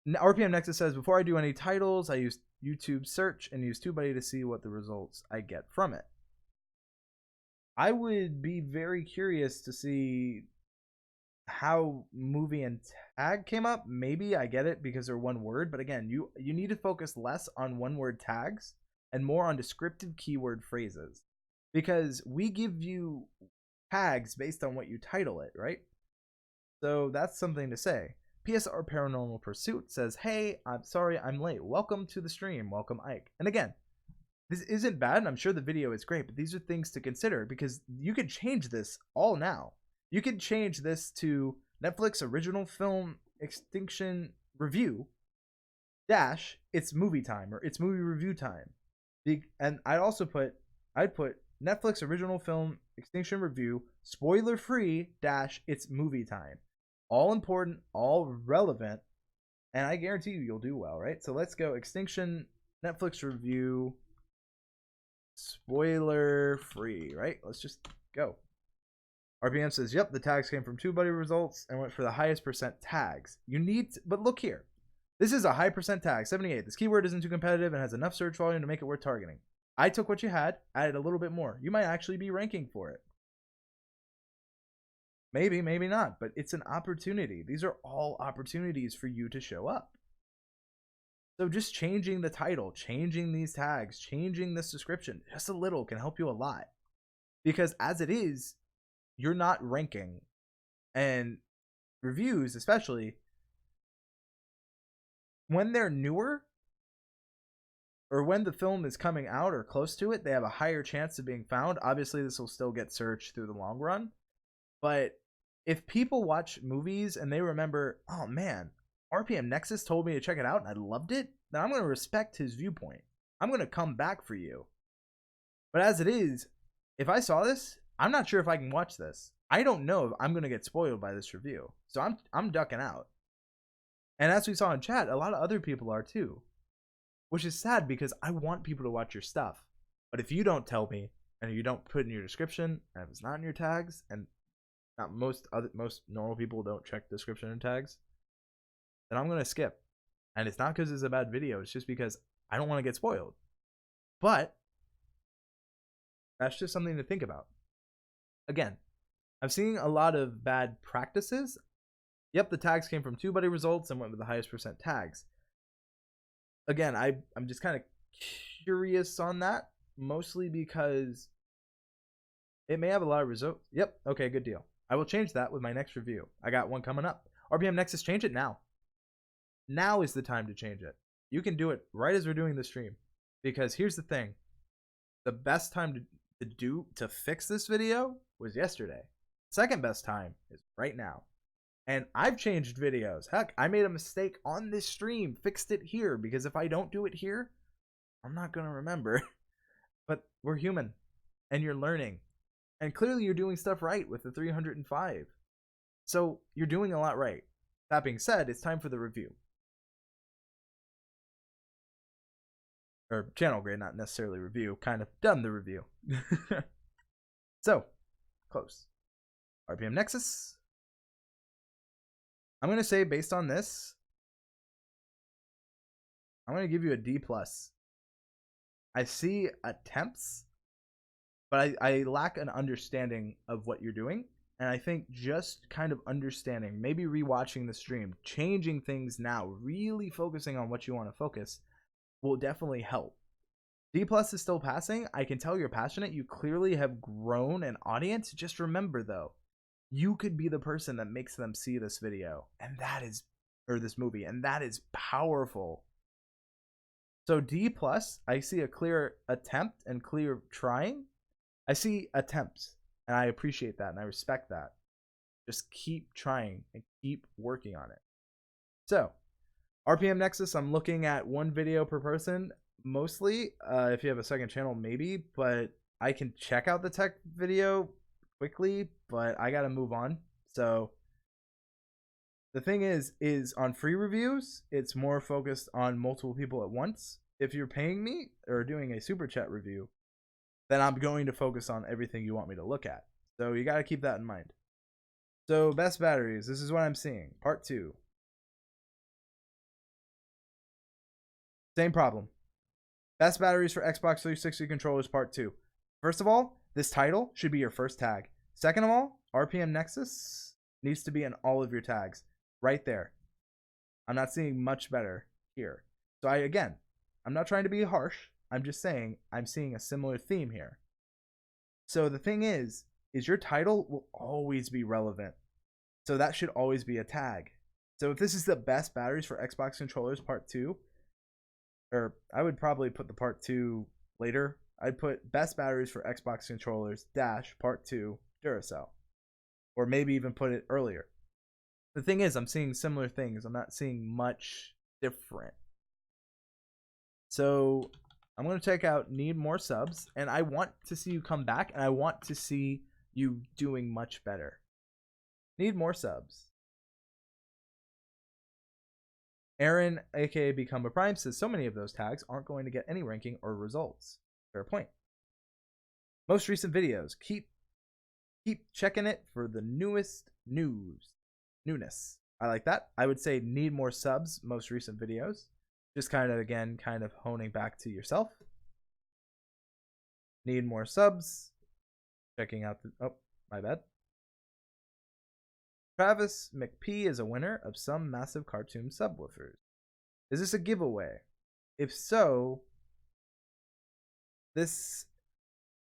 RPM Nexus says, before I do any titles, I use YouTube search and use TubeBuddy to see what the results I get from it. I would be very curious to see how movie and tag came up, maybe I get it because they're one word, but again, you need to focus less on one word tags and more on descriptive keyword phrases, because we give you tags based on what you title it, right? So that's something to say. PSR Paranormal Pursuit says, hey, I'm sorry I'm late. Welcome to the stream. Welcome, Ike. And again, this isn't bad, and I'm sure the video is great, but these are things to consider because you could change this all now. You could change this to Netflix original film extinction review dash it's movie time, or it's movie review time. And I'd put Netflix original film extinction review spoiler free dash it's movie time. All important, all relevant, and I guarantee you'll do well, right? So let's go extinction Netflix review spoiler free, right? Let's just go. RPM says, yep, the tags came from TubeBuddy results and went for the highest percent tags. You need to, but look here. This is a high percent tag, 78. This keyword isn't too competitive and has enough search volume to make it worth targeting. I took what you had, added a little bit more. You might actually be ranking for it. Maybe, maybe not, but it's an opportunity. These are all opportunities for you to show up. So just changing the title, changing these tags, changing this description, just a little can help you a lot. Because as it is, you're not ranking. And reviews, especially, when they're newer, or when the film is coming out or close to it, they have a higher chance of being found. Obviously, this will still get searched through the long run. But if people watch movies and they remember, oh man, RPM Nexus told me to check it out and I loved it, then I'm going to respect his viewpoint. I'm going to come back for you. But as it is, if I saw this, I'm not sure if I can watch this. I don't know if I'm going to get spoiled by this review. So I'm ducking out. And as we saw in chat, a lot of other people are too. Which is sad because I want people to watch your stuff. But if you don't tell me and you don't put in your description, and if it's not in your tags, and not most normal people don't check description and tags, then I'm gonna skip. And it's not because it's a bad video, it's just because I don't want to get spoiled. But that's just something to think about. Again, I'm seeing a lot of bad practices. Yep, the tags came from TubeBuddy results and went with the highest percent tags. Again, I'm just kind of curious on that, mostly because it may have a lot of results. Yep, okay, good deal. I will change that with my next review. I got one coming up. RPM Nexus, change it now. Now is the time to change it. You can do it right as we're doing the stream. Because here's the thing. The best time to fix this video was yesterday. Second best time is right now. And I've changed videos. Heck, I made a mistake on this stream, fixed it here, because if I don't do it here, I'm not going to remember. But we're human, and you're learning. And clearly you're doing stuff right with the 305. So you're doing a lot right. That being said, it's time for the review. Or channel grade, not necessarily review. Kind of done the review. So, close. RPM Nexus. I'm going to say, based on this, I'm going to give you a D+. I see attempts, but I lack an understanding of what you're doing. And I think just kind of understanding, maybe rewatching the stream, changing things now, really focusing on what you want to focus, will definitely help. D+ is still passing. I can tell you're passionate. You clearly have grown an audience. Just remember, though, you could be the person that makes them see this video, and that is, or this movie, and that is powerful. So D+, I see a clear attempt and clear trying. I see attempts, and I appreciate that, and I respect that. Just keep trying and keep working on it. So, RPM Nexus, I'm looking at one video per person, mostly. If you have a second channel, maybe, but I can check out the tech video quickly, but I gotta move on. So the thing is on free reviews, it's more focused on multiple people at once. If you're paying me or doing a super chat review, then I'm going to focus on everything you want me to look at. So you got to keep that in mind. So best batteries, this is what I'm seeing. Part 2. Same problem. Best batteries for Xbox 360 controllers, Part 2. First of all, this title should be your first tag. Second of all, RPM Nexus Needs to be in all of your tags right there. I'm not seeing much better here. So I'm not trying to be harsh. I'm just saying I'm seeing a similar theme here. So the thing is your title will always be relevant. So that should always be a tag. So if this is the best batteries for Xbox controllers part 2, or I would probably put the part 2 later. I'd put best batteries for Xbox controllers dash part 2 Duracell. Or maybe even put it earlier. The thing is, I'm seeing similar things. I'm not seeing much different. So I'm going to check out need more subs. And I want to see you come back. And I want to see you doing much better. Need more subs. Aaron, aka Become a Prime, says so many of those tags aren't going to get any ranking or results. Fair point. Most recent videos. Keep checking it for the newest newness. I like that. I would say need more subs, most recent videos. Just kind of honing back to yourself. Need more subs. Checking out the, oh, my bad. Travis McP is a winner of some massive cartoon subwoofers. Is this a giveaway? If so, this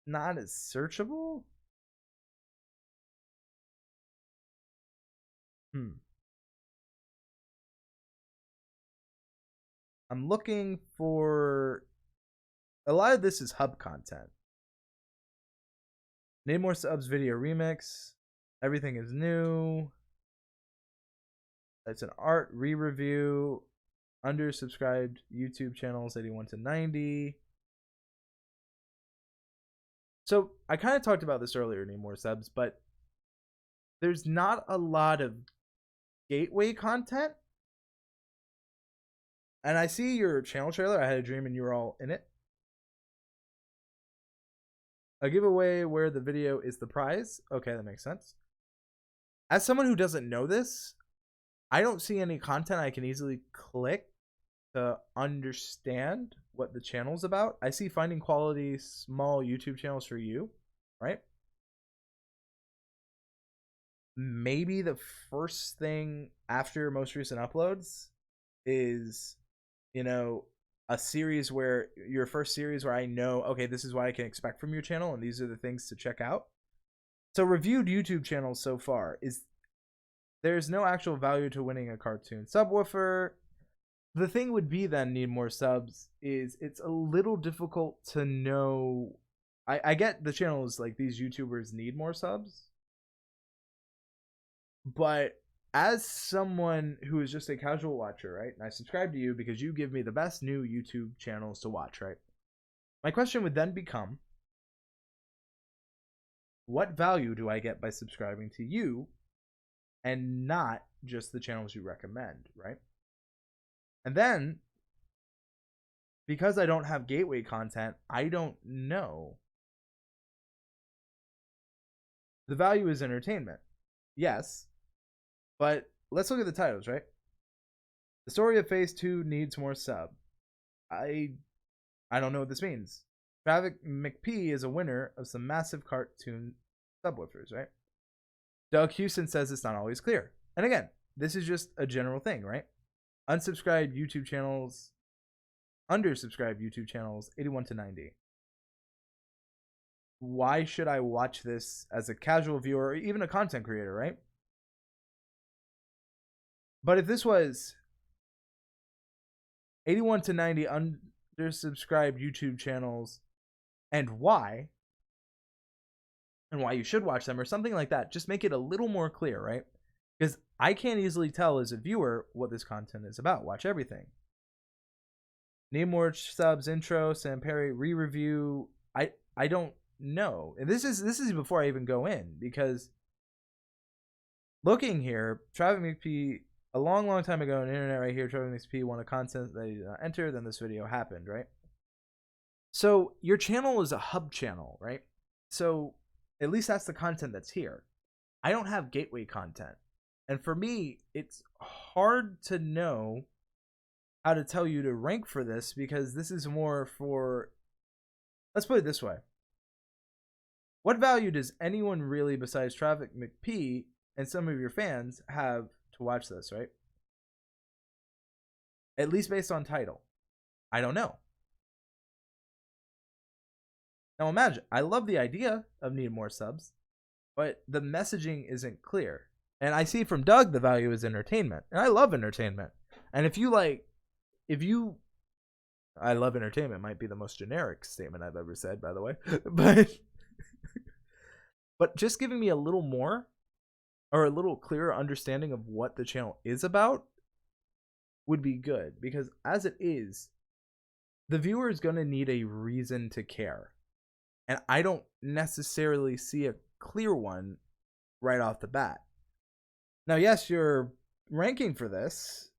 not as searchable? I'm looking for a lot of this is hub content. Need more subs video remix. Everything is new. It's an art re-review. Undersubscribed YouTube channels 81 to 90. So I kind of talked about this earlier, need more subs, but there's not a lot of gateway content. And I see your channel trailer. I had a dream and you were all in it. A giveaway where the video is the prize. Okay, that makes sense. As someone who doesn't know this, I don't see any content I can easily click to understand what the channel's about. I see finding quality small YouTube channels for you, right? Maybe the first thing after most recent uploads is, you know, a series where your first series where I know, okay, this is what I can expect from your channel and these are the things to check out. So reviewed YouTube channels so far is there's no actual value to winning a cartoon subwoofer. The thing would be then need more subs is it's a little difficult to know. I get the channels like these YouTubers need more subs, but as someone who is just a casual watcher, right? And I subscribe to you because you give me the best new YouTube channels to watch, right? My question would then become, what value do I get by subscribing to you and not just the channels you recommend, right? And then, because I don't have gateway content, I don't know. The value is entertainment. Yes. But let's look at the titles, right? The story of Phase 2 needs more sub. I don't know what this means. Travis McP is a winner of some massive cartoon subwoofers, right? Doug Houston says it's not always clear. And again, this is just a general thing, right? Unsubscribed YouTube channels, undersubscribed YouTube channels, 81 to 90. Why should I watch this as a casual viewer or even a content creator, right? But if this was 81 to 90 undersubscribed YouTube channels and why you should watch them or something like that, just make it a little more clear, right? Because I can't easily tell as a viewer what this content is about. Watch everything. Need more subs, intro, Sam Perry, re-review. I don't know. And this is before I even go in, because looking here, Travis McP, a long time ago on the internet right here, Travis McP wanted content that he did not enter, then this video happened, right? So your channel is a hub channel, right? So at least that's the content that's here. I don't have gateway content. And for me, it's hard to know how to tell you to rank for this, because this is more for, let's put it this way. What value does anyone really besides Travis McP and some of your fans have to watch this, right? At least based on title. I don't know. Now imagine, I love the idea of needing more subs, but the messaging isn't clear. And I see from Doug the value is entertainment. And I love entertainment. And I love entertainment might be the most generic statement I've ever said, by the way. But just giving me a little more or a little clearer understanding of what the channel is about would be good. Because as it is, the viewer is going to need a reason to care. And I don't necessarily see a clear one right off the bat. Now, yes, you're ranking for this,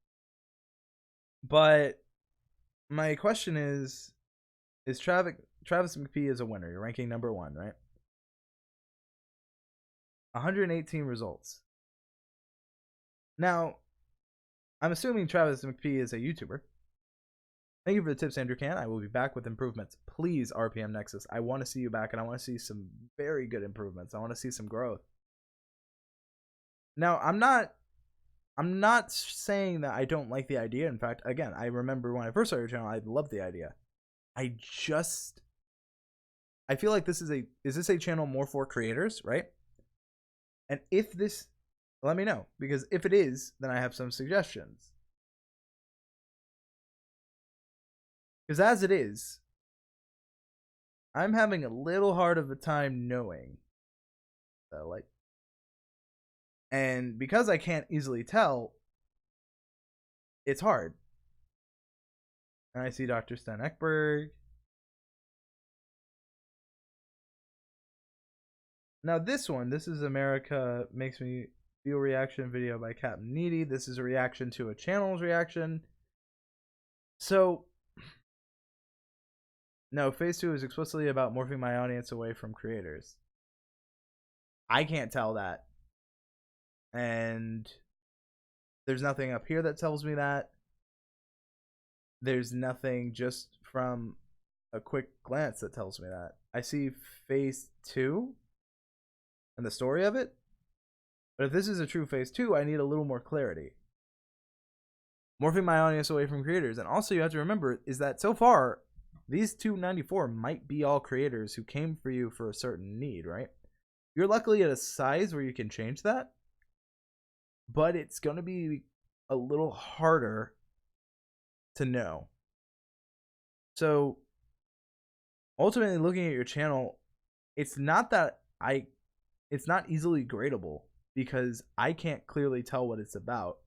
but my question is Travis McPhee is a winner. You're ranking number 1, right? 118 results. Now, I'm assuming Travis McPhee is a YouTuber. Thank you for the tips, Andrew Can. I will be back with improvements. Please, RPM Nexus. I want to see you back, and I want to see some very good improvements. I want to see some growth. Now, I'm not saying that I don't like the idea. In fact, again, I remember when I first started your channel, I loved the idea. I feel like is this a channel more for creators, right? And if this, let me know, because if it is, then I have some suggestions. Because as it is, I'm having a little hard of a time knowing. And because I can't easily tell, it's hard. And I see Dr. Sten Ekberg. Now this is America Makes Me Feel reaction video by Captain Needy. This is a reaction to a channel's reaction. So, no, phase 2 is explicitly about morphing my audience away from creators. I can't tell that. And there's nothing up here that tells me that. There's nothing just from a quick glance that tells me that. I see phase 2 and the story of it. But if this is a true phase 2, I need a little more clarity. Morphing my audience away from creators. And also you have to remember is that so far, these 294 might be all creators who came for you for a certain need, right? You're luckily at a size where you can change that. But it's going to be a little harder to know. So ultimately looking at your channel, it's not easily gradable because I can't clearly tell what it's about.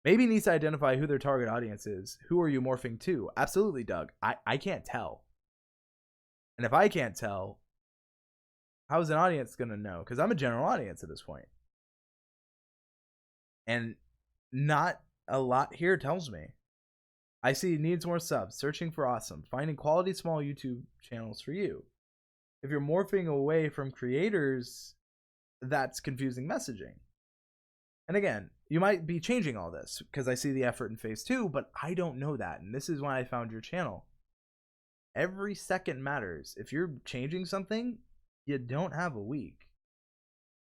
Maybe it needs to identify who their target audience is. Who are you morphing to? Absolutely, Doug. I can't tell. And if I can't tell, how's an audience going to know? Because I'm a general audience at this point. And not a lot here tells me. I see needs more subs, searching for awesome, finding quality small YouTube channels for you. If you're morphing away from creators, that's confusing messaging. And again, you might be changing all this because I see the effort in phase 2, but I don't know that. And this is why I found your channel. Every second matters. If you're changing something, you don't have a week.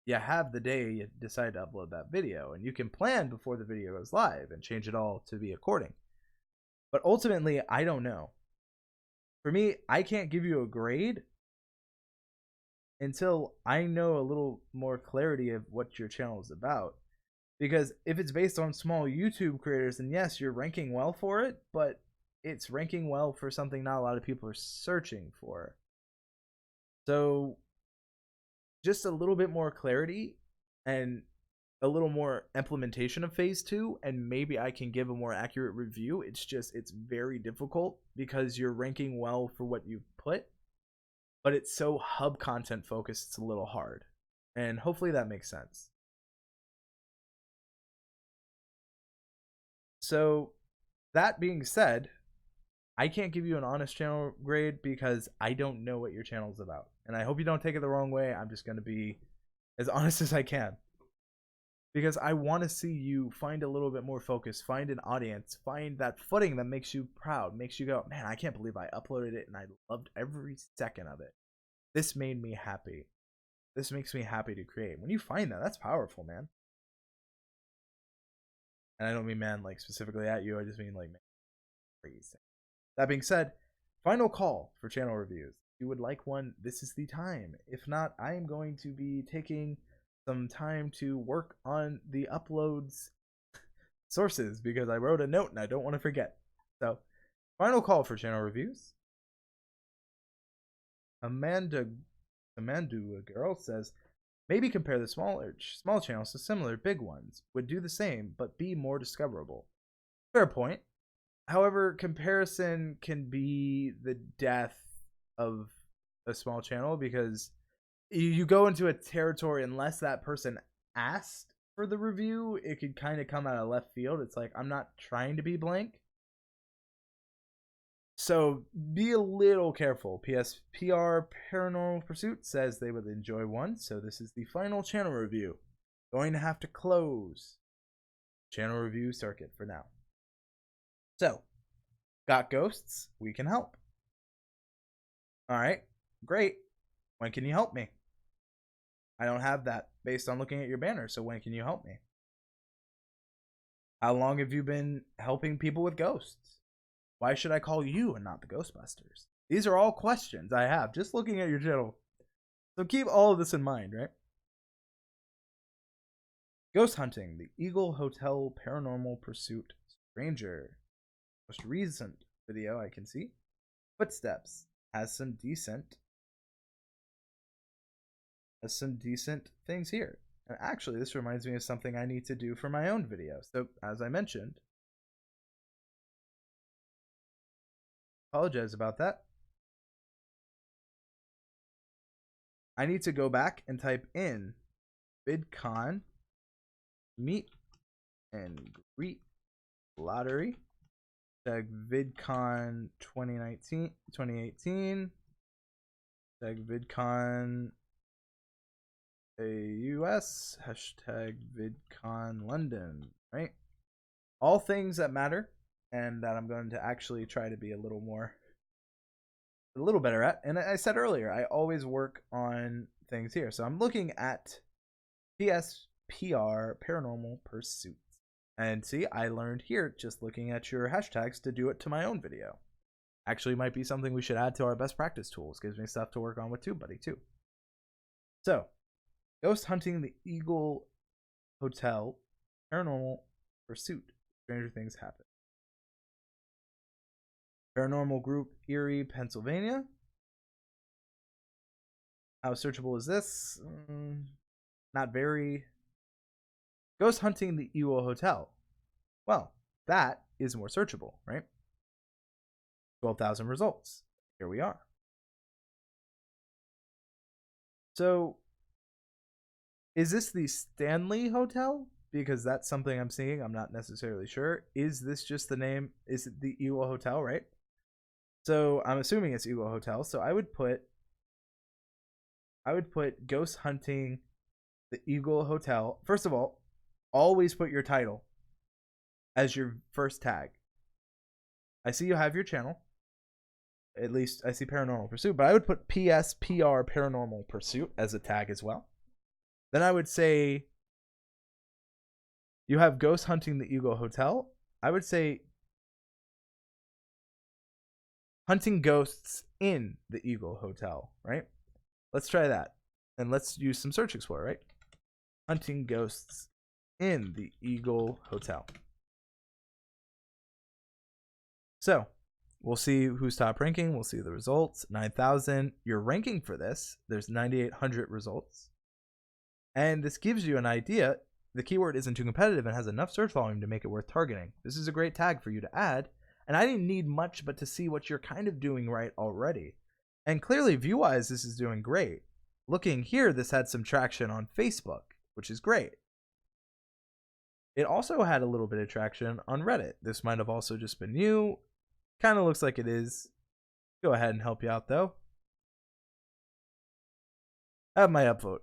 You have the day you decide to upload that video, and you can plan before the video goes live and change it all to be according. But ultimately, I don't know. For me, I can't give you a grade until I know a little more clarity of what your channel is about. Because if it's based on small YouTube creators, then yes, you're ranking well for it, but it's ranking well for something not a lot of people are searching for. So just a little bit more clarity and a little more implementation of phase 2, and maybe I can give a more accurate review. It's very difficult because you're ranking well for what you put, but it's so hub content focused, it's a little hard. And hopefully that makes sense. So that being said, I can't give you an honest channel grade because I don't know what your channel is about. And I hope you don't take it the wrong way. I'm just going to be as honest as I can. Because I want to see you find a little bit more focus, find an audience, find that footing that makes you proud, makes you go, man, I can't believe I uploaded it and I loved every second of it. This made me happy. This makes me happy to create. When you find that, that's powerful, man. And I don't mean man like specifically at you. I just mean like man, crazy. That being said, final call for channel reviews. If you would like one, this is the time. If not, I am going to be taking some time to work on the uploads sources because I wrote a note and I don't want to forget. So, final call for channel reviews. Amanda girl says, maybe compare the small channels to similar big ones. Would do the same, but be more discoverable. Fair point. However, comparison can be the death of a small channel because you go into a territory unless that person asked for the review, it could kind of come out of left field. It's like, I'm not trying to be blank. So be a little careful. PSPR Paranormal Pursuit says they would enjoy one. So this is the final channel review. Going to have to close channel review circuit for now. So, got ghosts? We can help. All right, great. When can you help me? I don't have that based on looking at your banner. So when can you help me? How long have you been helping people with ghosts? Why should I call you and not the Ghostbusters? These are all questions I have just looking at your channel. So keep all of this in mind, right? Ghost hunting, the Eagle Hotel Paranormal Pursuit Stranger. Most recent video I can see. Footsteps has some decent things here. And actually, this reminds me of something I need to do for my own video. So, as I mentioned, apologize about that. I need to go back and type in VidCon meet and greet lottery. Tag VidCon 2018. Tag VidCon AUS. Hashtag VidCon London. Right? All things that matter and that I'm going to actually try to be a little better at. And I said earlier, I always work on things here. So I'm looking at PSPR Paranormal Pursuit. And see, I learned here just looking at your hashtags to do it to my own video. Actually might be something we should add to our best practice tools. Gives me stuff to work on with TubeBuddy too. So, ghost hunting the Eagle Hotel Paranormal Pursuit. Stranger things happen. Paranormal group Erie, Pennsylvania. How searchable is this? Not very. Ghost hunting the Eagle Hotel. Well, that is more searchable, right? 12,000 results. Here we are. So, is this the Stanley Hotel? Because that's something I'm seeing. I'm not necessarily sure. Is this just the name? Is it the Eagle Hotel, right? So, I'm assuming it's Eagle Hotel. So, I would put ghost hunting the Eagle Hotel. First of all, always put your title as your first tag. I see you have your channel. At least I see Paranormal Pursuit, but I would put PSPR Paranormal Pursuit as a tag as well. Then I would say you have ghost hunting the Eagle Hotel. I would say hunting ghosts in the Eagle Hotel, right? Let's try that. And let's use some Search Explorer, right? Hunting ghosts in the Eagle Hotel. So, we'll see who's top ranking. We'll see the results. 9,000. Your ranking for this, there's 9,800 results. And this gives you an idea. The keyword isn't too competitive and has enough search volume to make it worth targeting. This is a great tag for you to add. And I didn't need much but to see what you're kind of doing right already. And clearly, view-wise, this is doing great. Looking here, this had some traction on Facebook, which is great. It also had a little bit of traction on Reddit. This might have also just been you. Kind of looks like it is. Go ahead and help you out, though. I have my upvote.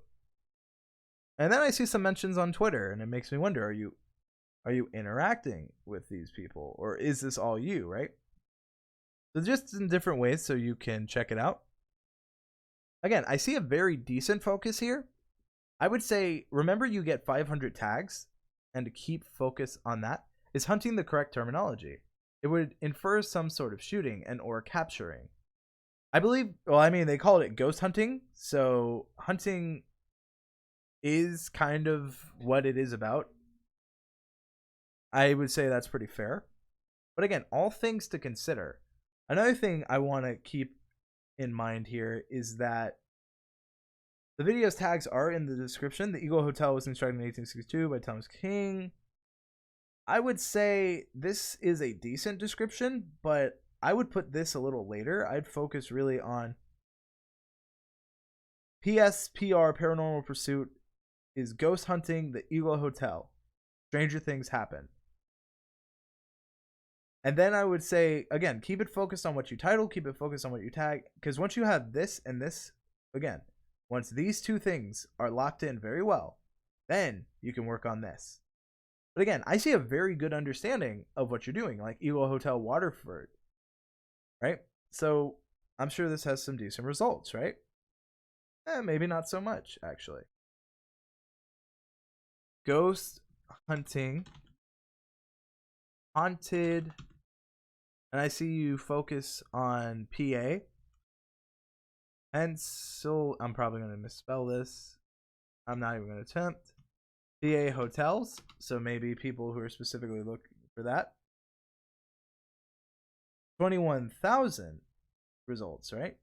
And then I see some mentions on Twitter, and it makes me wonder, are you interacting with these people? Or is this all you, right? So just in different ways so you can check it out. again, I see a very decent focus here. I would say, remember you get 500 tags, and to keep focus on that is hunting the correct terminology. It would infer some sort of shooting and or capturing. I believe, well, I mean, they called it ghost hunting, so hunting is kind of what it is about. I would say that's pretty fair. But again, all things to consider. Another thing I want to keep in mind here is that the video's tags are in the description. The Eagle Hotel was constructed in 1862 by Thomas King. I would say this is a decent description, but I would put this a little later. I'd focus really on PSPR Paranormal Pursuit is ghost hunting the Eagle Hotel. Stranger things happen. And then I would say, again, keep it focused on what you title, keep it focused on what you tag, because once you have this and this, again, once these two things are locked in very well, then you can work on this. But again, I see a very good understanding of what you're doing, like Eagle Hotel Waterford, right? So I'm sure this has some decent results, right? Maybe not so much, actually. Ghost hunting, haunted, and I see you focus on PA. And so I'm probably going to misspell this. I'm not even going to attempt. PA hotels. So maybe people who are specifically looking for that. 21,000 results, right?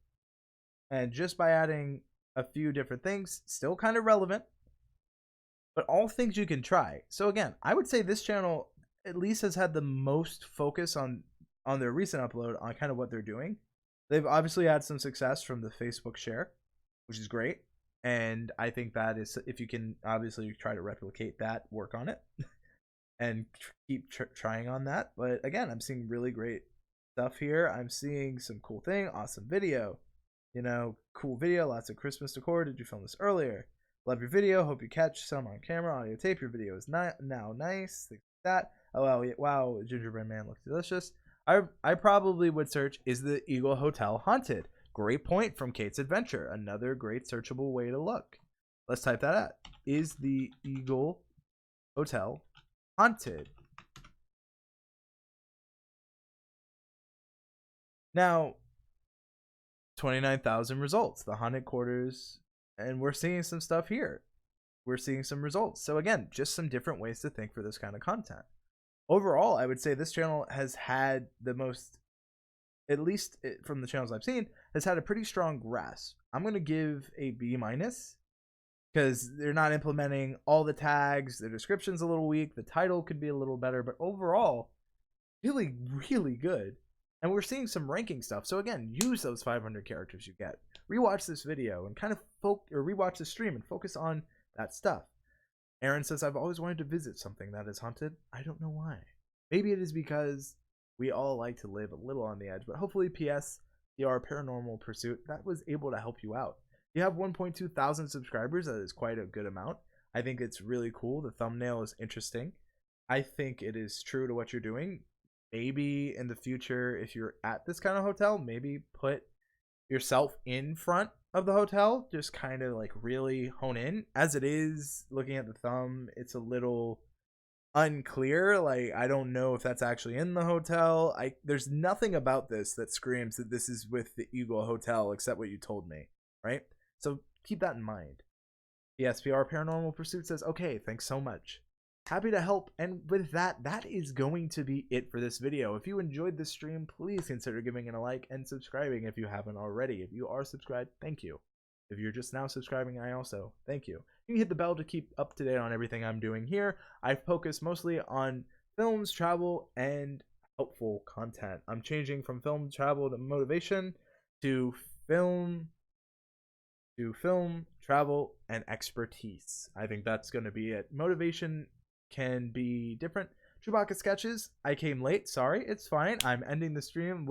And just by adding a few different things, still kind of relevant, but all things you can try. So again, I would say this channel at least has had the most focus on their recent upload on kind of what they're doing. They've obviously had some success from the Facebook share, which is great. And I think that is, if you can obviously try to replicate that, work on it and keep trying on that. But again, I'm seeing really great stuff here. I'm seeing some cool thing, awesome video, you know, cool video, lots of Christmas decor. Did you film this earlier? Love your video. Hope you catch some on camera, audio tape. Your video is now nice. Things like that. Oh, wow, gingerbread man looks delicious. I probably would search, is the Eagle Hotel haunted? Great point from Kate's Adventure. Another great searchable way to look. Let's type that out. Is the Eagle Hotel haunted? Now, 29,000 results. The haunted quarters. And we're seeing some stuff here. We're seeing some results. So again, just some different ways to think for this kind of content. Overall, I would say this channel has had the most, at least from the channels I've seen, has had a pretty strong grasp. I'm going to give a B- because they're not implementing all the tags. The description's a little weak. The title could be a little better, but overall, really, really good. And we're seeing some ranking stuff. So again, use those 500 characters you get. Rewatch this video and kind of rewatch the stream and focus on that stuff. Aaron says, I've always wanted to visit something that is haunted. I don't know why. Maybe it is because we all like to live a little on the edge, but hopefully PSPR Paranormal Pursuit, that was able to help you out. You have 1.2 thousand subscribers. That is quite a good amount. I think it's really cool. The thumbnail is interesting. I think it is true to what you're doing. Maybe in the future, if you're at this kind of hotel, maybe put yourself in front of the hotel, just kind of like really hone in. As it is, looking at the thumb, it's a little unclear. Like, I don't know if that's actually in the hotel. There's nothing about this that screams that this is with the Eagle Hotel except what you told me, right? So keep that in mind. The SPR Paranormal Pursuit says, okay, thanks so much. Happy to help. And with that, that is going to be it for this video. If you enjoyed this stream, please consider giving it a like and subscribing if you haven't already. If you are subscribed, thank you. If you're just now subscribing, I also thank you. You can hit the bell to keep up to date on everything I'm doing here. I focus mostly on films, travel, and helpful content. I'm changing from film, travel, to motivation, to film, travel, and expertise. I think that's going to be it. Motivation can be different. Chewbacca sketches. I came late. Sorry. It's fine. I'm ending the stream.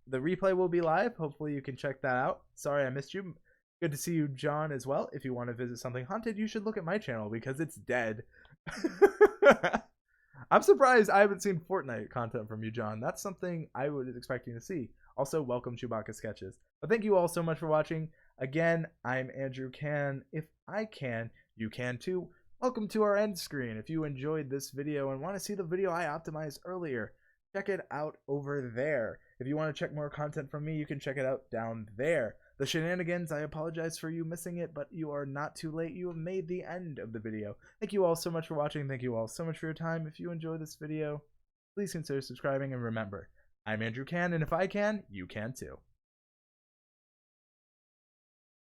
The replay will be live. Hopefully you can check that out. Sorry I missed you. Good to see you, John, as well. If you want to visit something haunted, you should look at my channel because it's dead. I'm surprised I haven't seen Fortnite content from you, John. That's something I was expecting to see. Also, welcome Chewbacca sketches. But thank you all so much for watching. Again, I'm Andrew Can. If I can, you can too. Welcome to our end screen. If you enjoyed this video and want to see the video I optimized earlier, check it out over there. If you want to check more content from me, you can check it out down there. The shenanigans, I apologize for you missing it, but you are not too late. You have made the end of the video. Thank you all so much for watching. Thank you all so much for your time. If you enjoyed this video, please consider subscribing, and remember, I'm Andrew Can, and if I can, you can too.